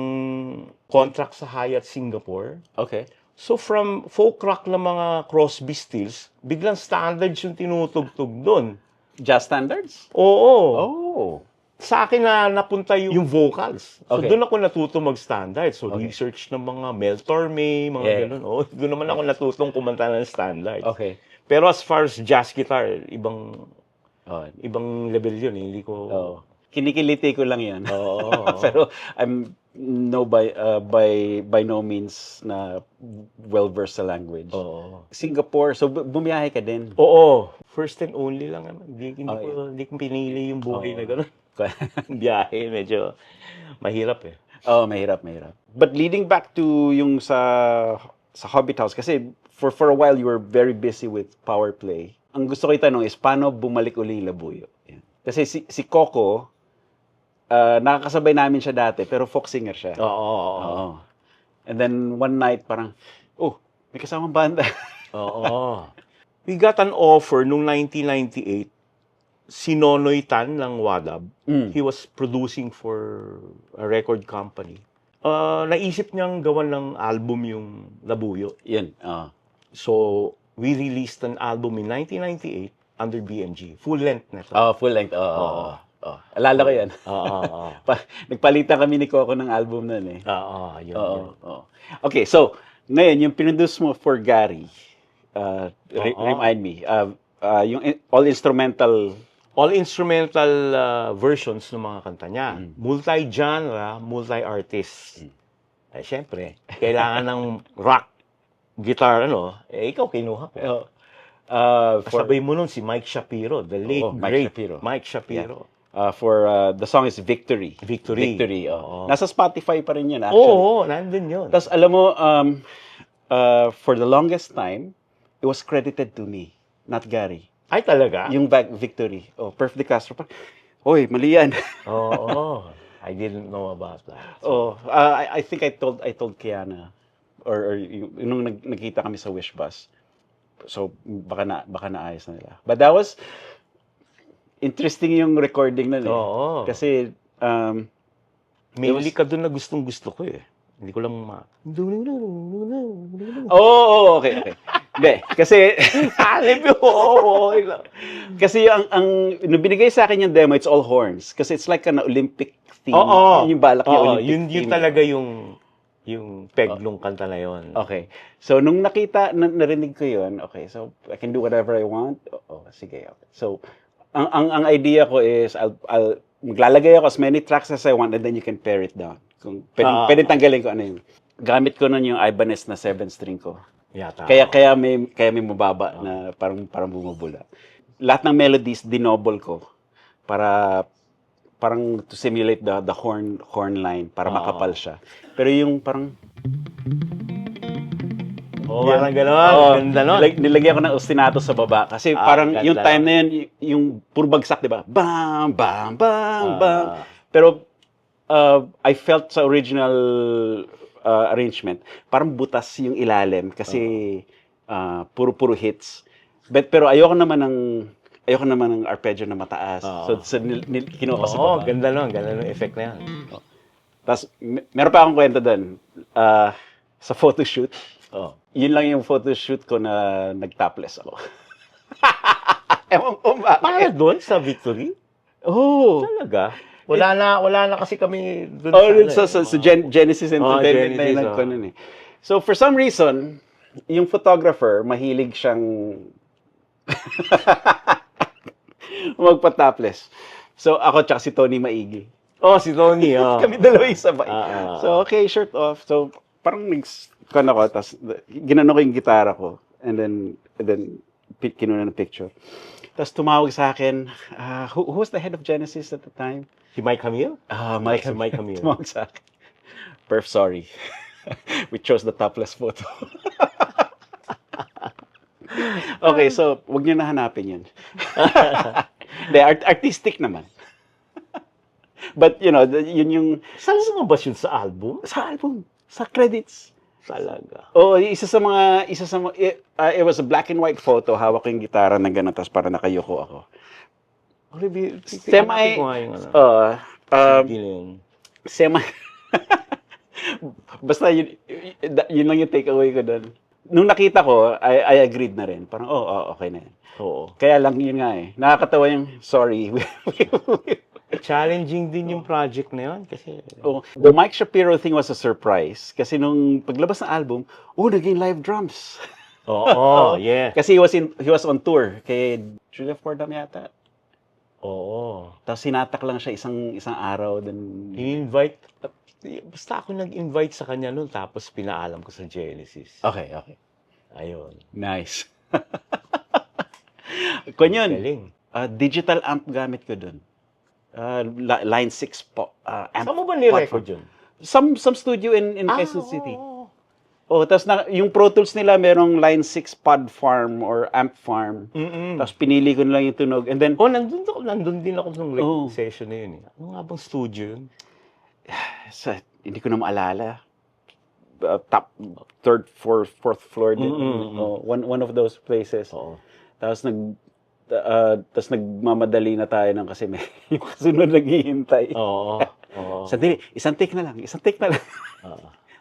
S2: contract sa Hyatt Singapore.
S3: Okay.
S2: So, from folk rock na mga Crosby, Stills, biglang standards yung tinutugtog dun.
S3: Jazz standards?
S2: Oo.
S3: Oh.
S2: Sa akin na napunta yung vocals. So,
S3: Okay.
S2: doon ako natuto mag-standard. So, research ng mga Mel Torme, mga ganun. Doon naman ako natutong kumanta ng standard.
S3: Okay.
S2: Pero as far as jazz guitar, ibang level yun. Hindi ko...
S3: Kinikiliti ko lang yan.
S2: Oo.
S3: Pero I'm by no means na well-versed sa language.
S2: Oo.
S3: Singapore, so bumiyahe ka din.
S2: Oo. First and only lang. Hindi ko pinili yung buhay na gano'n. Biyahe, medyo mahirap eh.
S3: Mahirap. But leading back to yung sa Hobbit House, kasi for a while you were very busy with power play. Ang gusto ko itanong is, paano bumalik uli yung Labuyo? Yan. Kasi si Coco, nakakasabay namin siya dati, pero folk singer siya.
S2: Oo.
S3: And then one night, parang, may kasamang banda.
S2: Oo. We got an offer nung 1998. Si Nonoy Tan ng Wadab. He was producing for a record company. Naisip niyang gawan ng album yung Labuyo.
S3: Yan.
S2: So, we released an album in 1998 under BMG. Full length na to.
S3: Full length. Alala ko yan. Nagpalitan kami ni Coco ng album nun eh.
S2: Yun.
S3: Okay, so, ngayon, yung pinroduce mo for Gary, remind me, yung all-instrumental
S2: versions ng mga kanta niya. Multi-genre, multi-artist. Eh, syempre, kailangan ng rock guitar, ikaw kinuha ko. Kasabay mo nun si Mike Shapiro, the late, great Mike Shapiro.
S3: For the song is Victory.
S2: Victory.
S3: Nasa Spotify pa rin yun, actually.
S2: Oo, nandun yun.
S3: Tapos, alam mo, for the longest time, it was credited to me, not Gary.
S2: Ay, talaga?
S3: Yung Victory. Perf de Castro. Oy, mali yan.
S2: Oo. I didn't know about that.
S3: I think I told Kiana, or nung nagkita kami sa Wish Bus. So, baka naayos na nila. But that was, interesting yung recording nun eh.
S2: Oo.
S3: Kasi,
S2: Mainly ka doon na gustong-gusto ko eh. Hindi ko lang
S3: okay. Hindi, kasi, kasi nung binigay sa akin yung demo, it's all horns. Kasi it's like an Olympic theme.
S2: Oo.
S3: Yun yung balak niya, Olympic
S2: yun
S3: theme.
S2: talaga yung peg nung kanta na yun.
S3: Okay. So, nung narinig ko yun, okay, so I can do whatever I want. Sige. Okay. So, ang idea ko is, I'll maglalagay ako as many tracks as I want and then you can pare it down. Kung pwedeng tanggalin ko ano yun. Gamit ko nun yung Ibanez na 7-string ko.
S2: Yata.
S3: Kaya may mababa na parang bumubula. Lahat ng melodies dinoble ko para parang to simulate the horn line para makapal siya. Pero yung parang
S2: parang gano'n. Ganda nun.
S3: Nilagyan ko ng ostinato sa baba kasi parang
S2: ganda
S3: yung time
S2: nun.
S3: na yun yung puro bagsak, 'di ba? Bam bam bam bam. Pero I felt sa original arrangement, parang butas yung ilalim kasi puro hits. Pero ayoko naman ng arpeggio na mataas. So kinuha ko sa baba.
S2: Ganda nun effect na yan.
S3: Tapos meron pa akong kwento doon. Sa photoshoot. Yun lang yung photoshoot ko na nag-topless ako. Ewan ko bakit.
S2: Para doon sa Victory?
S3: Oh.
S2: Talaga? Wala na kasi kami doon
S3: Sa Genesis Entertainment na yun ko nun eh. So for some reason, yung photographer, mahilig siyang magpa-topless. So ako tsaka si Tony Maigi.
S2: Si Tony.
S3: Kami dalawa yung sabay. So okay, shirt off. So parang ako, tapos ginano ko yung gitara ko. And then kinuna ng picture. Tapos tumawag sa akin, who was the head of Genesis at the time?
S2: Si Mike Camille?
S3: Mike
S2: Camille.
S3: Tumawag sa akin. Perf, sorry. We chose the topless photo. Okay, so wag niyo na hanapin yun. Hindi, artistic naman. But, yun yung...
S2: Saan lumabas yun sa album?
S3: Sa album. Sa credits.
S2: Talaga.
S3: Isa sa mga, it was a black and white photo, hawak ko yung gitara na gano'n, tapos para nakayuko ako. Basta yun lang yung takeaway ko doon. Nung nakita ko, I agreed na rin. Parang, okay na yan.
S2: Oo.
S3: Kaya lang yun nga eh. Nakakatawa yung, sorry.
S2: Challenging din yung project na yun kasi...
S3: The Mike Shapiro thing was a surprise. Kasi nung paglabas ng album, naging live drums.
S2: Yeah.
S3: Kasi he was on tour kay Julia Fordham yata. Tapos sinatak lang siya isang araw. Then...
S2: Basta ako nag-invite sa kanya noon tapos pinaalam ko sa Genesis.
S3: Okay.
S2: Ayun.
S3: Nice. Kung yun,
S2: Galing.
S3: digital amp gamit ko dun. Line 6 po. Amp.
S2: Saan mo ba ni-record yun?
S3: Some studio in Quezon City. Tapos yung Pro Tools nila merong Line 6 pod farm or amp farm. Tapos pinili ko na lang yung tunog. And then
S2: nandun din ako nung session na yun. Ano nga bang studio yun?
S3: Hindi ko na maalala. Top third, fourth floor din. One of those places. Tapos nagmamadali na tayo kasi may yung kasunod naghihintay. Sandali, isang take na lang.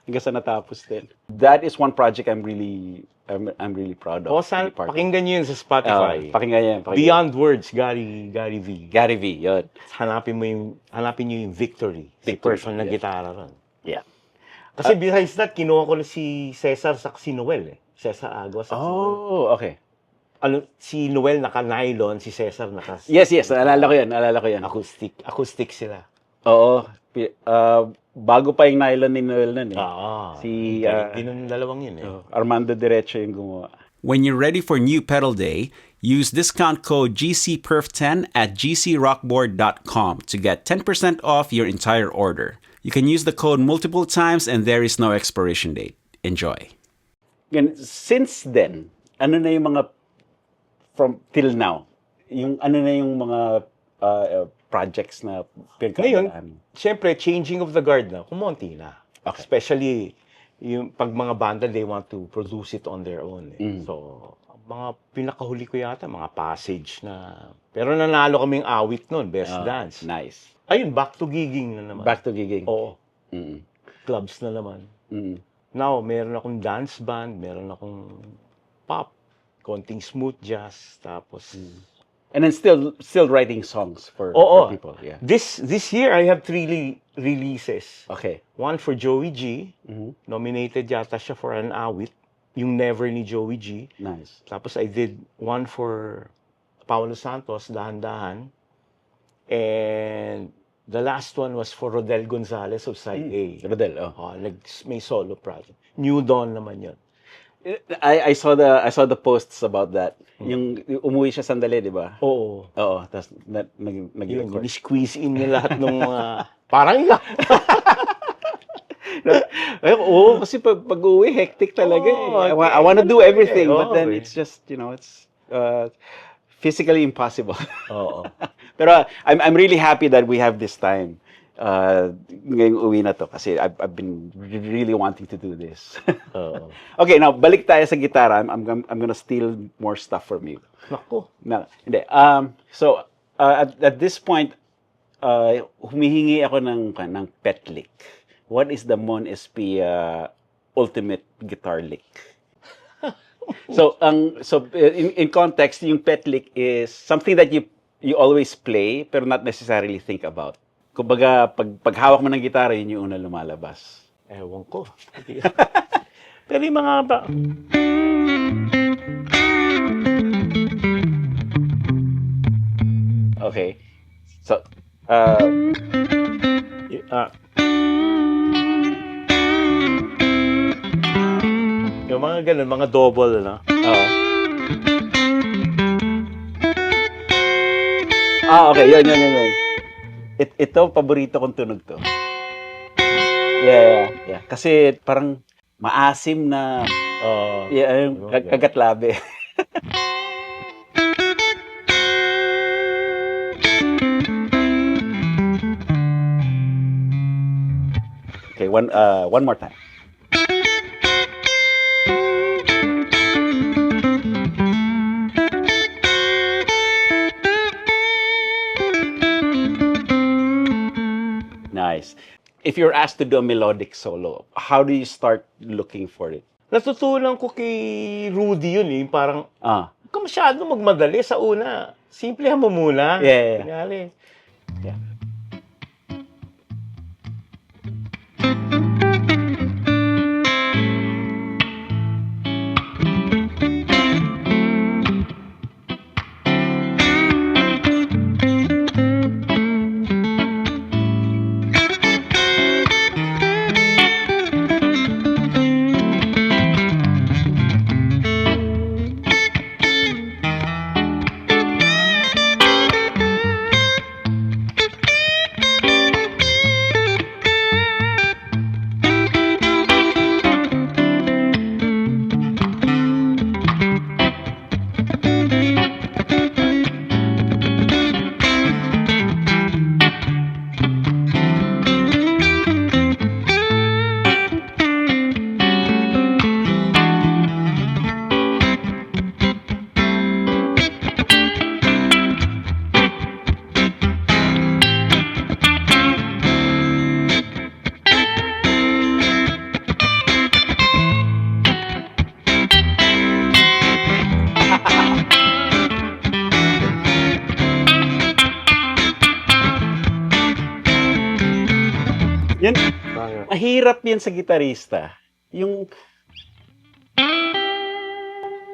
S3: Hanggang sa natapos din. That is one project I'm really proud of.
S2: Pakinggan nyo yun sa Spotify.
S3: Pakinggan yan.
S2: Beyond Words, Gary V.
S3: Gary V, yun.
S2: Hanapin nyo yung Victory. Si person na gitara ron.
S3: Yeah.
S2: Kasi besides that, kinuha ko na si Cesar sa si Noel. Cesar Agua sa
S3: okay.
S2: Si Noel naka-nylon, si Cesar naka...
S3: Yes. Naalala ko yan.
S2: Acoustic sila.
S3: Oo. Bago pa yung nylon ni Noel nun eh.
S2: Si... Din yung dalawang yun eh.
S3: Armando Diretso yung gumawa.
S1: When you're ready for new pedal day, use discount code GCPerf10 at gcrockboard.com to get 10% off your entire order. You can use the code multiple times and there is no expiration date. Enjoy.
S3: Since then, ano na yung mga from till now? Yung ano na yung mga projects na
S2: pinagkakalaan? Ngayon, syempre, changing of the guard na, kumonti na. Okay. Especially, yung pag mga banda, they want to produce it on their own. So, mga pinakahuli ko yata, mga passage na... Pero nanalo kaming awit nun, best dance.
S3: Nice.
S2: Ayun, back to gigging na naman.
S3: Back to gigging.
S2: Oo,
S3: Mm.
S2: clubs na naman.
S3: Mm.
S2: Now, meron akong dance band, meron akong pop, konting smooth jazz, tapos...
S3: And then still writing songs for
S2: Oo.
S3: people. Yeah.
S2: This year, I have 3 releases.
S3: Okay.
S2: One for Joey G.
S3: Mhm.
S2: Nominated yata siya for an awit. Yung Never ni Joey G.
S3: Nice.
S2: Tapos I did one for Paolo Santos, Dahan-Dahan. And the last one was for Rodel Gonzalez of Side A.
S3: Rodel, oh.
S2: May solo project. New Dawn naman yun.
S3: I saw the posts about that. Yung umuwi siya sandali, di ba?
S2: Oo.
S3: Oo, tapos
S2: Yun,
S3: nag-record.
S2: squeeze in niya lahat ng mga... Parang iyak.
S3: Oo, kasi pag uwi, hectic talaga.
S2: Oo,
S3: eh. I wanna do everything, but then
S2: Oo,
S3: it's just, it's physically impossible.
S2: Oo.
S3: Pero I'm really happy that we have this time. Ngayong uwi na to kasi I've been really wanting to do this.
S2: Oo.
S3: Okay, now balik tayo sa gitara. I'm gonna steal more stuff from you.
S2: Naku.
S3: No, hindi. So at this point, humihingi ako ng pet lick. What is the Mon SP ultimate guitar lick? So in context, yung pet lick is something that you always play pero not necessarily think about. Kumbaga, pag hawak mo ng gitara, yun yung una lumalabas.
S2: Ewan ko. Pero yung mga ba...
S3: Okay. So,
S2: yung mga ganun, mga double, no?
S3: okay, yun. Ito, paborito kong tunog to. Yeah. Kasi parang maasim na, yung kagatlabe. Okay, one more time. Nice. If you're asked to do a melodic solo, how do you start looking for it?
S2: Natutunan ko kay Rudy yun eh. Parang, huwag ka masyado magmadali sa una. Simplihan mo muna.
S3: Yeah.
S2: Kunyari.
S3: Yeah. Yan, mahirap yan sa gitarista. Yung...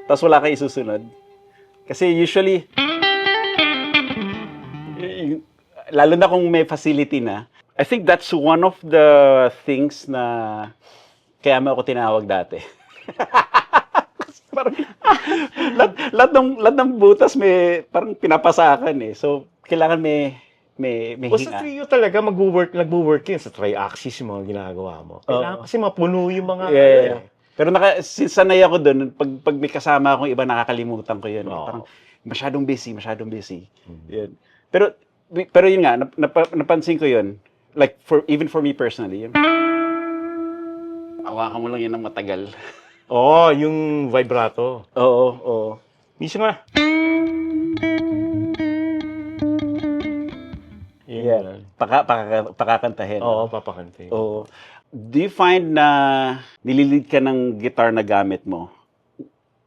S3: Tapos wala kayo susunod. Kasi usually, lalo na kung may facility na, I think that's one of the things na kaya mo ako tinawag dati. Parang, lahat ng butas may parang pinapasakan eh. So, kailangan may
S2: Sa trio talaga, nagwo-work yun. Sa tri-axis yung mga ginagawa mo. Kailangan kasi mapuno yung mga...
S3: Yeah. Pero sinsanay ako doon, pag may kasama akong iba, nakakalimutan ko yun. Parang masyadong busy. Yun. Pero yun nga, napansin ko yun. Like, even for me personally, yun. Hawakan mo lang yun ng matagal.
S2: Oo, yung vibrato.
S3: Oo, oo.
S2: Minsan nga. Yun
S3: Yeah.
S2: yun.
S3: Pakakantahin.
S2: Oo, papakantin.
S3: Oo. Do you find na nililid ka ng guitar na gamit mo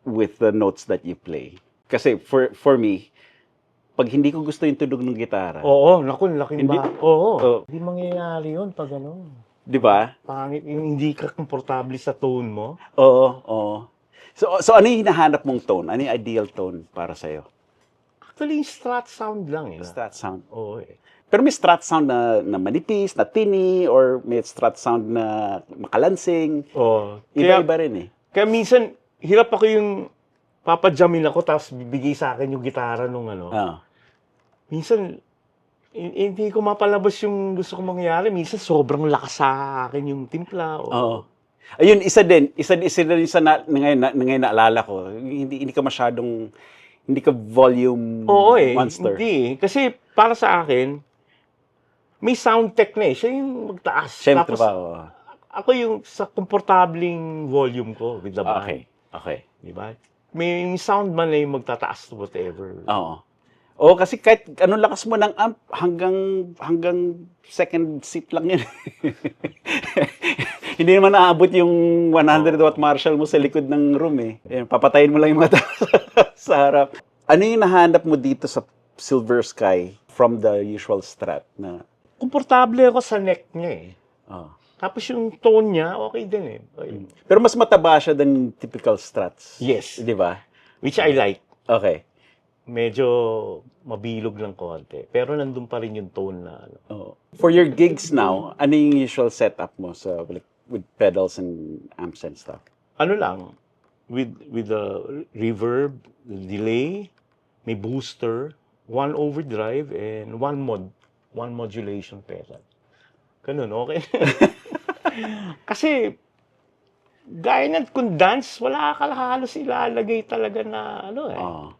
S3: with the notes that you play? Kasi for me, pag hindi ko gusto yung tunog ng gitara,
S2: Oo, naku, laking
S3: Hindi-
S2: ba? Oo.
S3: Oo.
S2: Hindi mangyayari yun pag ano.
S3: di ba?
S2: Pangit, yung hindi ka komportable sa tone mo.
S3: Oo, oo. So ano yung hinahanap mong tone? Ano yung ideal tone para sa'yo?
S2: Actually, yung strat sound lang eh.
S3: Strat sound.
S2: Oo eh.
S3: Pero may strat sound na manipis, na tini, or may strat sound na makalansing.
S2: Oo.
S3: Iba-iba rin eh.
S2: Kaya minsan, hirap ako yung papajamin ako tapos bibigay sa akin yung gitara nung ano.
S3: Ah.
S2: Minsan, hindi ko mapalabas yung gusto kong mangyari. Minsan, sobrang lakas sa akin yung timpla.
S3: Oo. Ayun, isa din ngayon naalala ko. Hindi ka masyadong, hindi ka volume
S2: Oo eh.
S3: monster.
S2: Hindi eh. Kasi para sa akin, may sound tech na eh. Siya yung magtaas.
S3: Siyempre
S2: Tapos,
S3: ba? Oo.
S2: ako yung sa komportabling volume ko with the band.
S3: Okay. Okay.
S2: Di ba? May sound man na yung magtataas to whatever.
S3: Oo. Oo, kasi kahit anong lakas mo ng amp, hanggang second seat lang yun. Hindi naman naabot yung 100 watt Marshall mo sa likod ng room eh. Ayan, papatayin mo lang yung mata sa harap. Ano yung nahanap mo dito sa Silver Sky from the usual Strat na?
S2: Komportable ako sa neck niya eh.
S3: Oh.
S2: Tapos yung tone niya, okay din eh. Okay.
S3: Pero mas mataba siya than typical Strats.
S2: Yes.
S3: Di ba?
S2: Which I like.
S3: Okay.
S2: Medyo mabilog lang konti. Pero nandun pa rin yung tone na ano.
S3: Oh. For your gigs now, ano yung usual setup mo sa like, with pedals and amps and stuff?
S2: Ano lang, with the reverb, the delay, may booster, one overdrive, and one modulation pedal. Ganun, okay? Kasi, gaya ng kung dance, wala ka halos ilalagay talaga na ano eh.
S3: Oh.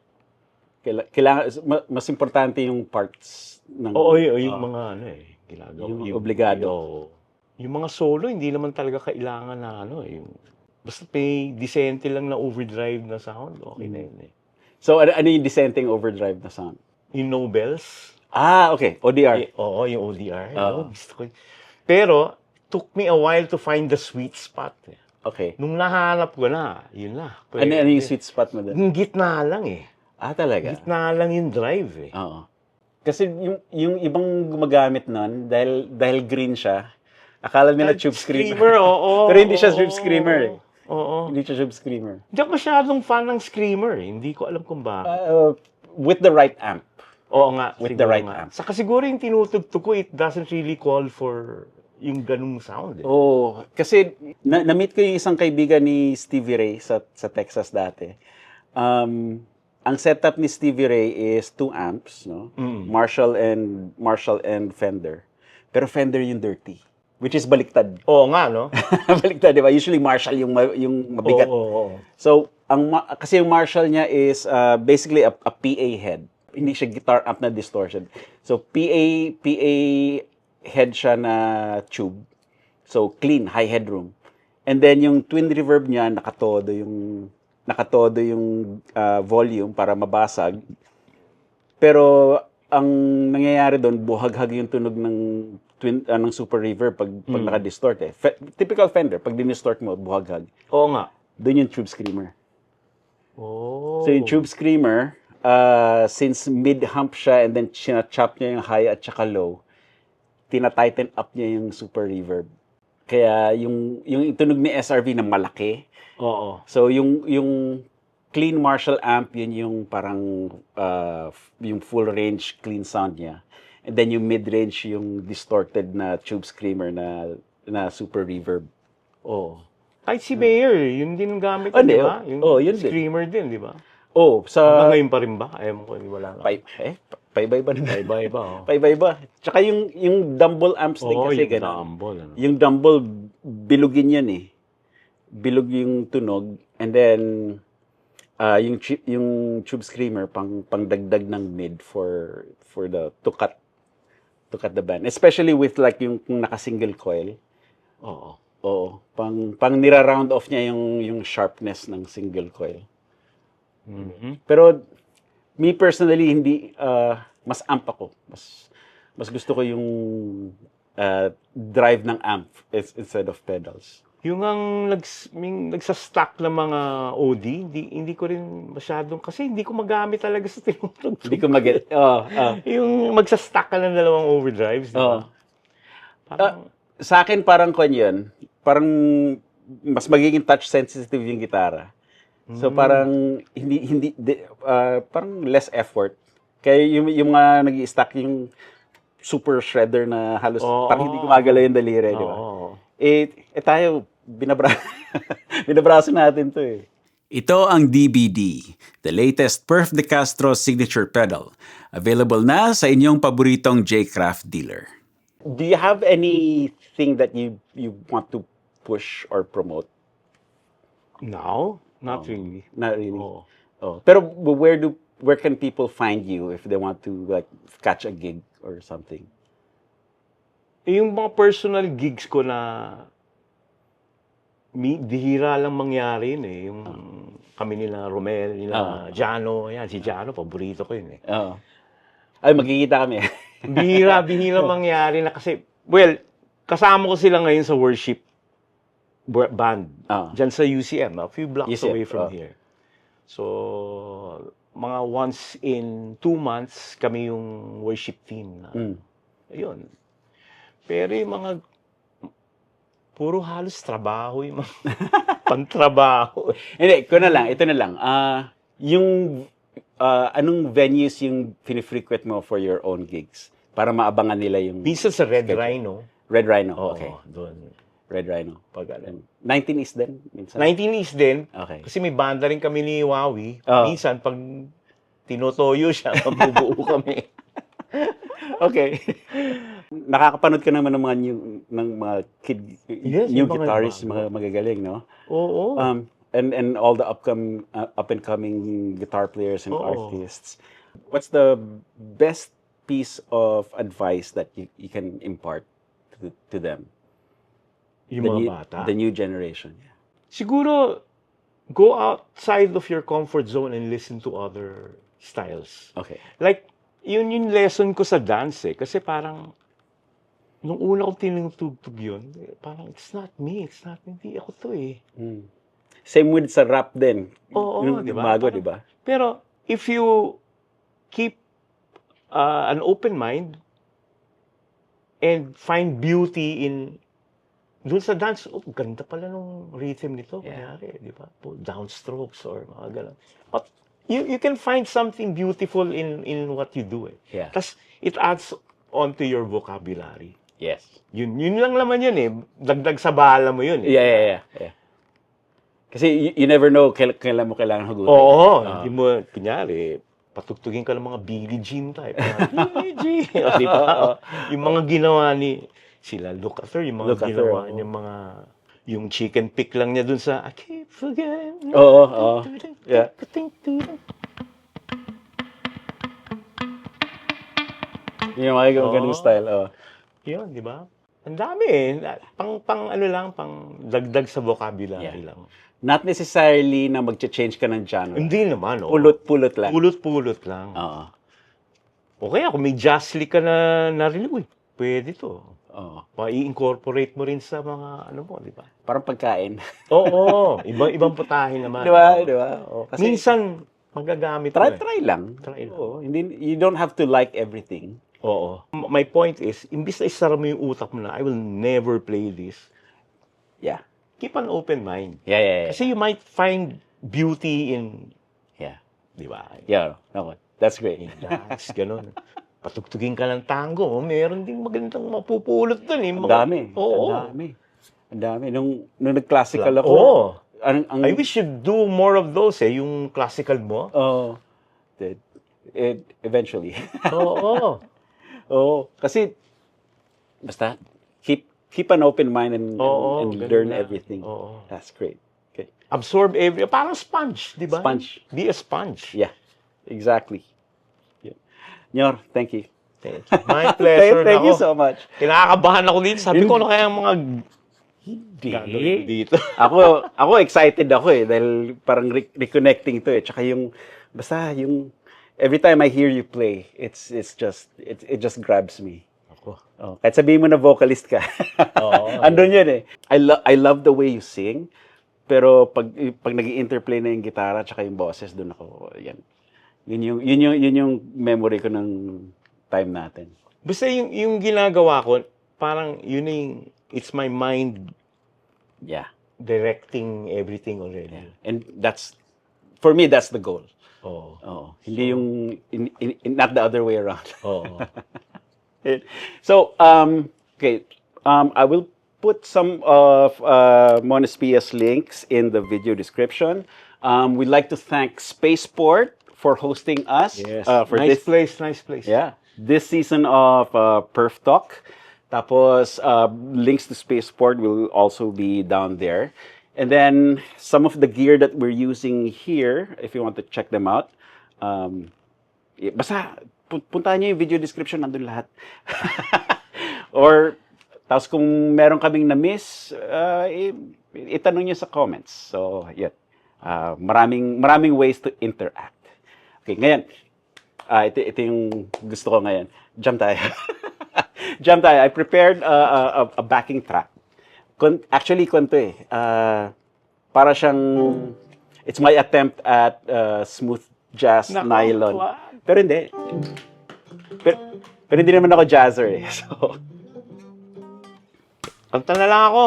S3: Kailangan, mas importante yung parts ng...
S2: Oo, yung mga ano eh, ginagawa.
S3: Yung obligado.
S2: Yung mga solo, hindi naman talaga kailangan na ano eh. Basta may decente lang na overdrive na sound, okay na yun eh.
S3: So, ano yung dissenting overdrive na sound?
S2: Yung Nobels,
S3: Ah, okay. ODR.
S2: oo, yung ODR.
S3: Oo.
S2: Gusto ko. Pero, took me a while to find the sweet spot. Eh.
S3: Okay.
S2: Nung nahanap ko na, yun na.
S3: Ano yung sweet spot mo doon?
S2: Yung gitna lang eh.
S3: Ah, talaga?
S2: Gitna lang yung drive eh.
S3: Oo. Kasi yung ibang gumagamit nun, dahil green siya, akala nila tube screamer.
S2: Oo.
S3: Pero hindi siya tube screamer eh.
S2: Oo.
S3: Hindi siya tube screamer.
S2: Hindi ako masyadong fan ng screamer eh. Hindi ko alam kung bakit.
S3: With the right amp.
S2: Oo nga.
S3: With
S2: siguro
S3: the right
S2: nga.
S3: amp.
S2: Saka siguro yung tinutugtog ko, it doesn't really call for yung ganung sound eh.
S3: Oh, kasi na-meet ko yung isang kaibigan ni Stevie Ray sa Texas dati. Ang setup ni Stevie Ray is 2 amps, no? Marshall and Fender. Pero Fender yung dirty, which is baliktad.
S2: Oo nga, no?
S3: Baliktad, di ba? Usually Marshall yung mabigat.
S2: Oo.
S3: So, kasi yung Marshall niya is basically a PA head. Hindi siya guitar amp na distortion. So, PA head siya na tube. So, clean, high headroom. And then, yung twin reverb niya, nakatodo yung volume para mabasag. Pero, ang nangyayari doon, buhaghag yung tunog ng super reverb pag naka-distort eh. Typical Fender, pag dinistort mo, buhaghag.
S2: Oo nga.
S3: Doon yung tube screamer.
S2: Oh.
S3: So, yung tube screamer, since mid-hump siya and then china-chop niya yung high at saka low, tina-tighten up niya yung super reverb. Kaya yung tunog ni SRV na malaki.
S2: Oo.
S3: So yung clean Marshall amp, yun yung parang yung full range clean sound niya. And then yung mid-range yung distorted na tube screamer na super reverb.
S2: Oo. Kahit si Mayer, yun din gamit,
S3: Oh,
S2: di
S3: di,
S2: ba?
S3: oh, yun din.
S2: screamer din, di ba?
S3: Oh,
S2: Hanggang
S3: sa
S2: ngayon pa rin ba? Ayaw mo ko, wala nga.
S3: Paiba-iba na.
S2: Iba-iba, oh.
S3: Paiba-iba. Tsaka yung dumble amps din
S2: Oo,
S3: kasi
S2: yung
S3: ganun.
S2: dumble, ano.
S3: Yung dumble, bilugin yan eh. Bilog yung tunog. And then, yung tube screamer, pangdagdag ng mid for the, to cut the band. Especially with like yung kung naka-single coil.
S2: Oo.
S3: Oo, pang nira-round off niya yung sharpness ng single coil. Pero me personally hindi mas amp ako. Mas gusto ko yung drive ng amp instead of pedals.
S2: Yung nagsa-stack ng mga OD, hindi ko rin masyadong, kasi hindi ko magamit talaga sa tinutugtog.
S3: Hindi ko mag-get.
S2: Yung magsa-stack ka ng dalawang overdrives, di ba? Parang,
S3: Sa akin parang yun. Parang mas magiging touch sensitive yung gitara. So parang parang less effort. Kaya yung mga nag-i-stack yung super shredder na halos parang hindi gumagalaw yung daliri, di ba? Tayo binabraso natin to eh.
S1: Ito ang DBD, the latest Perf de Castro signature pedal. Available na sa inyong paboritong J-Craft dealer.
S3: Do you have anything that you want to push or promote?
S2: now, not really.
S3: Not really.
S2: Oo.
S3: Pero where can people find you if they want to like catch a gig or something?
S2: Yung mga personal gigs ko na bihira lang mangyari yun eh. Yung kami nila Romel, nila Jano. Yan, si Jano, paborito ko yun eh.
S3: Oo. Ay, magkikita kami.
S2: Bihira mangyari na kasi, well, kasama ko sila ngayon sa worship band. Diyan sa UCM, a few blocks
S3: UCM,
S2: away from here. So, mga once in 2 months, kami yung worship team. Ayun. Pero yung mga puro halos trabaho yung mga pantrabaho.
S3: Hindi, ito na lang. Anong venues yung pinifrequent mo for your own gigs? Para maabangan nila yung...
S2: Minsan sa Red Rhino.
S3: Red Rhino,
S2: Oo,
S3: okay.
S2: doon.
S3: Red Rhino. 19 East din? Minsan?
S2: 19 East din.
S3: Okay.
S2: Kasi may banda rin kami ni Wawi. Minsan, pag tinotoyo siya, mabubuo kami.
S3: Okay. Nakakapanood ka naman ng mga new
S2: yung mga
S3: guitarists,
S2: bago.
S3: mga magagaling, no?
S2: Oo.
S3: And all the up and coming guitar players and
S2: Oo.
S3: artists. What's the best piece of advice that you can impart to them?
S2: Yung mga bata.
S3: The new generation. Yeah.
S2: Siguro, go outside of your comfort zone and listen to other styles.
S3: Okay.
S2: Like, yun yung lesson ko sa dance eh. Kasi parang, nung una kong tinutugtog yun, parang, it's not me, hindi ako to eh.
S3: Same with sa rap din.
S2: Oo,
S3: Yung
S2: di ba?
S3: bago,
S2: Parang-
S3: di ba?
S2: Pero, if you keep an open mind and find beauty in dun sa dance, ganda pala nung rhythm nito, kunyari, di ba? Downstrokes or mga ganun. But you can find something beautiful in what you do eh.
S3: Yeah.
S2: Tas it adds onto your vocabulary.
S3: Yes.
S2: Yun lang naman yun eh. Dagdag sa bala mo yun eh.
S3: Yeah. Kasi you never know kailan mo kailangan hugutin.
S2: Oo. Hindi mo, kunyari, patugtugin ka ng mga Billie Jean type. Billie Jean. Di ba? Yung mga ginawa ni sila Lukather, yung mga
S3: Lukather,
S2: ginawa niya, yung chicken pick lang niya dun sa I keep forgetting.
S3: Oo. Yeah. Yung mga ganung style.
S2: Yun, di ba? Ang dami eh. Pang dagdag sa vocabulary
S3: Yeah.
S2: lang.
S3: Not necessarily na mag-change ka ng genre.
S2: Hindi naman, oh.
S3: Pulot-pulot lang.
S2: Pulot-pulot lang.
S3: Oo.
S2: O kaya kung may jazz lick ka na narinig, pwede to.
S3: Oo.
S2: I-incorporate mo rin sa mga ano mo, di ba?
S3: Parang pagkain.
S2: Oo, ibang putahe naman.
S3: Di ba? Oo. Kasi
S2: Minsan, magagamit mo eh.
S3: try lang.
S2: Try lang.
S3: Oo. You don't have to like everything.
S2: Oo. My point is, imbis na isara mo yung utak mo na, I will never play this,
S3: Yeah.
S2: keep an open mind.
S3: Yeah.
S2: Kasi you might find beauty in,
S3: Yeah.
S2: di ba?
S3: Yeah. No, that's great.
S2: In dance, ganun. Patugtugin ka ng tango, meron ding magandang mapupulot dun eh.
S3: Ang dami.
S2: Oo.
S3: Ang dami. Nung nag-classical ako.
S2: Oo.
S3: I
S2: I wish you'd do more of those eh, yung classical mo.
S3: Oh. Eventually.
S2: Oo.
S3: Oo. Kasi, basta, keep an open mind and
S2: ganun
S3: learn
S2: lang.
S3: everything.
S2: Oo.
S3: That's great. Okay.
S2: Absorb parang sponge, di ba?
S3: Sponge.
S2: Be a sponge.
S3: Yeah. Exactly. Yeah. Nyor, thank you.
S2: My pleasure.
S3: Thank you
S2: Nako.
S3: so much.
S2: Kinakabahan ako dito. Sabi ko, ano kaya ang mga gagawin ko dito.
S3: ako excited ako dahil parang reconnecting to Tsaka basta every time I hear you play, it just grabs me.
S2: Ako.
S3: Kahit sabihin mo na vocalist ka.
S2: Oo.
S3: Andun yun I love the way you sing. Pero pag nag-interplay na yung gitara tsaka yung boses, doon ako, yan. Yun yung memory ko ng time natin.
S2: Basta yung ginagawa ko, parang yun it's my mind
S3: Yeah.
S2: directing everything already.
S3: And for me, that's the goal.
S2: Oo.
S3: Hindi not the other way around.
S2: Oo.
S3: So, okay, I will put some of Monespia's links in the video description. We'd like to thank Spaceport for hosting us.
S2: Yes.
S3: For
S2: nice
S3: this,
S2: place.
S3: Yeah, this season of Perf Talk. Tapos, links to Spaceport will also be down there. And then, some of the gear that we're using here, if you want to check them out, basta, puntahan nyo yung video description, nandun lahat. Or, tapos kung meron kaming na-miss, itanong nyo sa comments. So, yeah. Maraming ways to interact. Okay, ngayon, ito yung gusto ko ngayon. Jump tayo. I prepared a backing track. Actually, para siyang, it's my attempt at smooth jazz nylon. Pero hindi. Pero hindi naman ako jazzer So,
S2: Kanta na lang ako.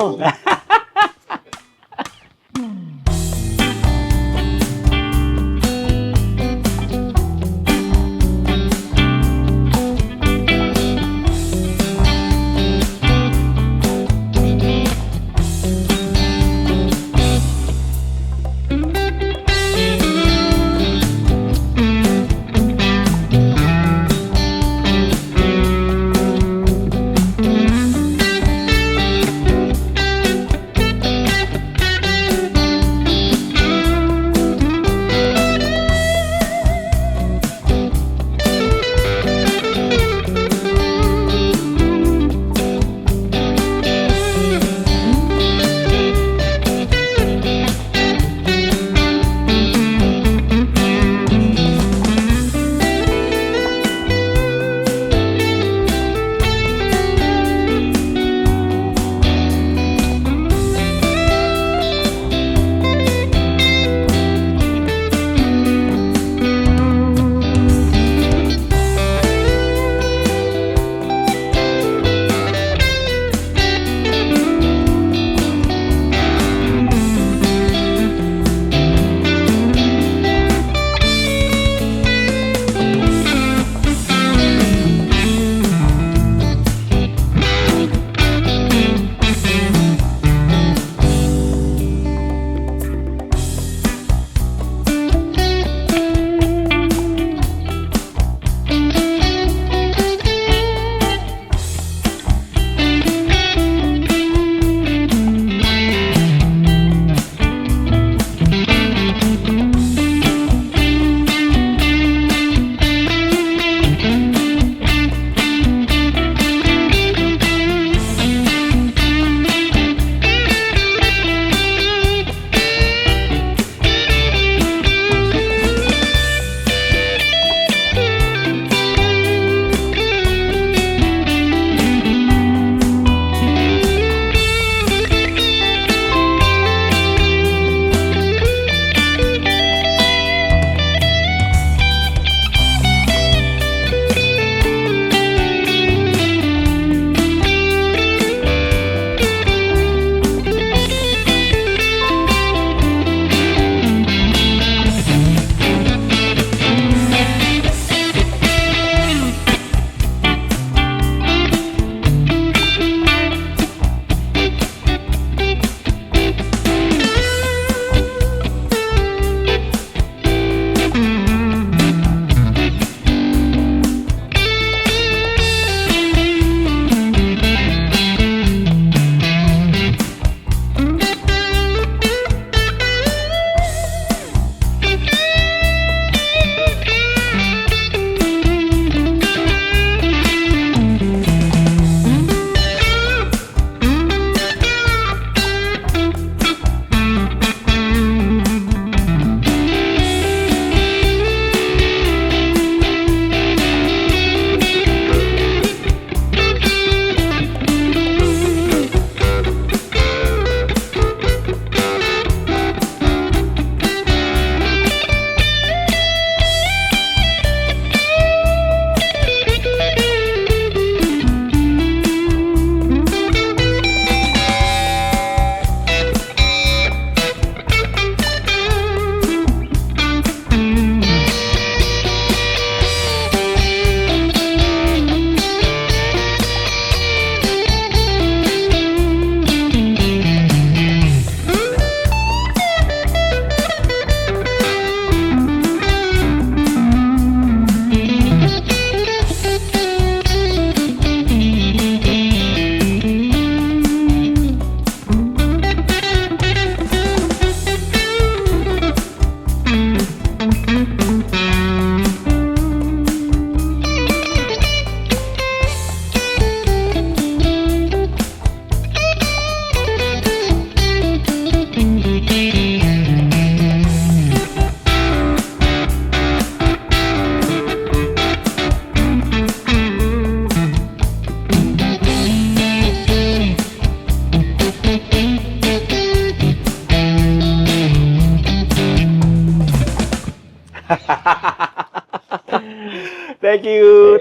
S3: Thank you,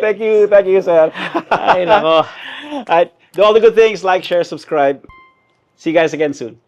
S3: sir.
S2: Ay, nako.
S3: Alright, do all the good things, like, share, subscribe. See you guys again soon.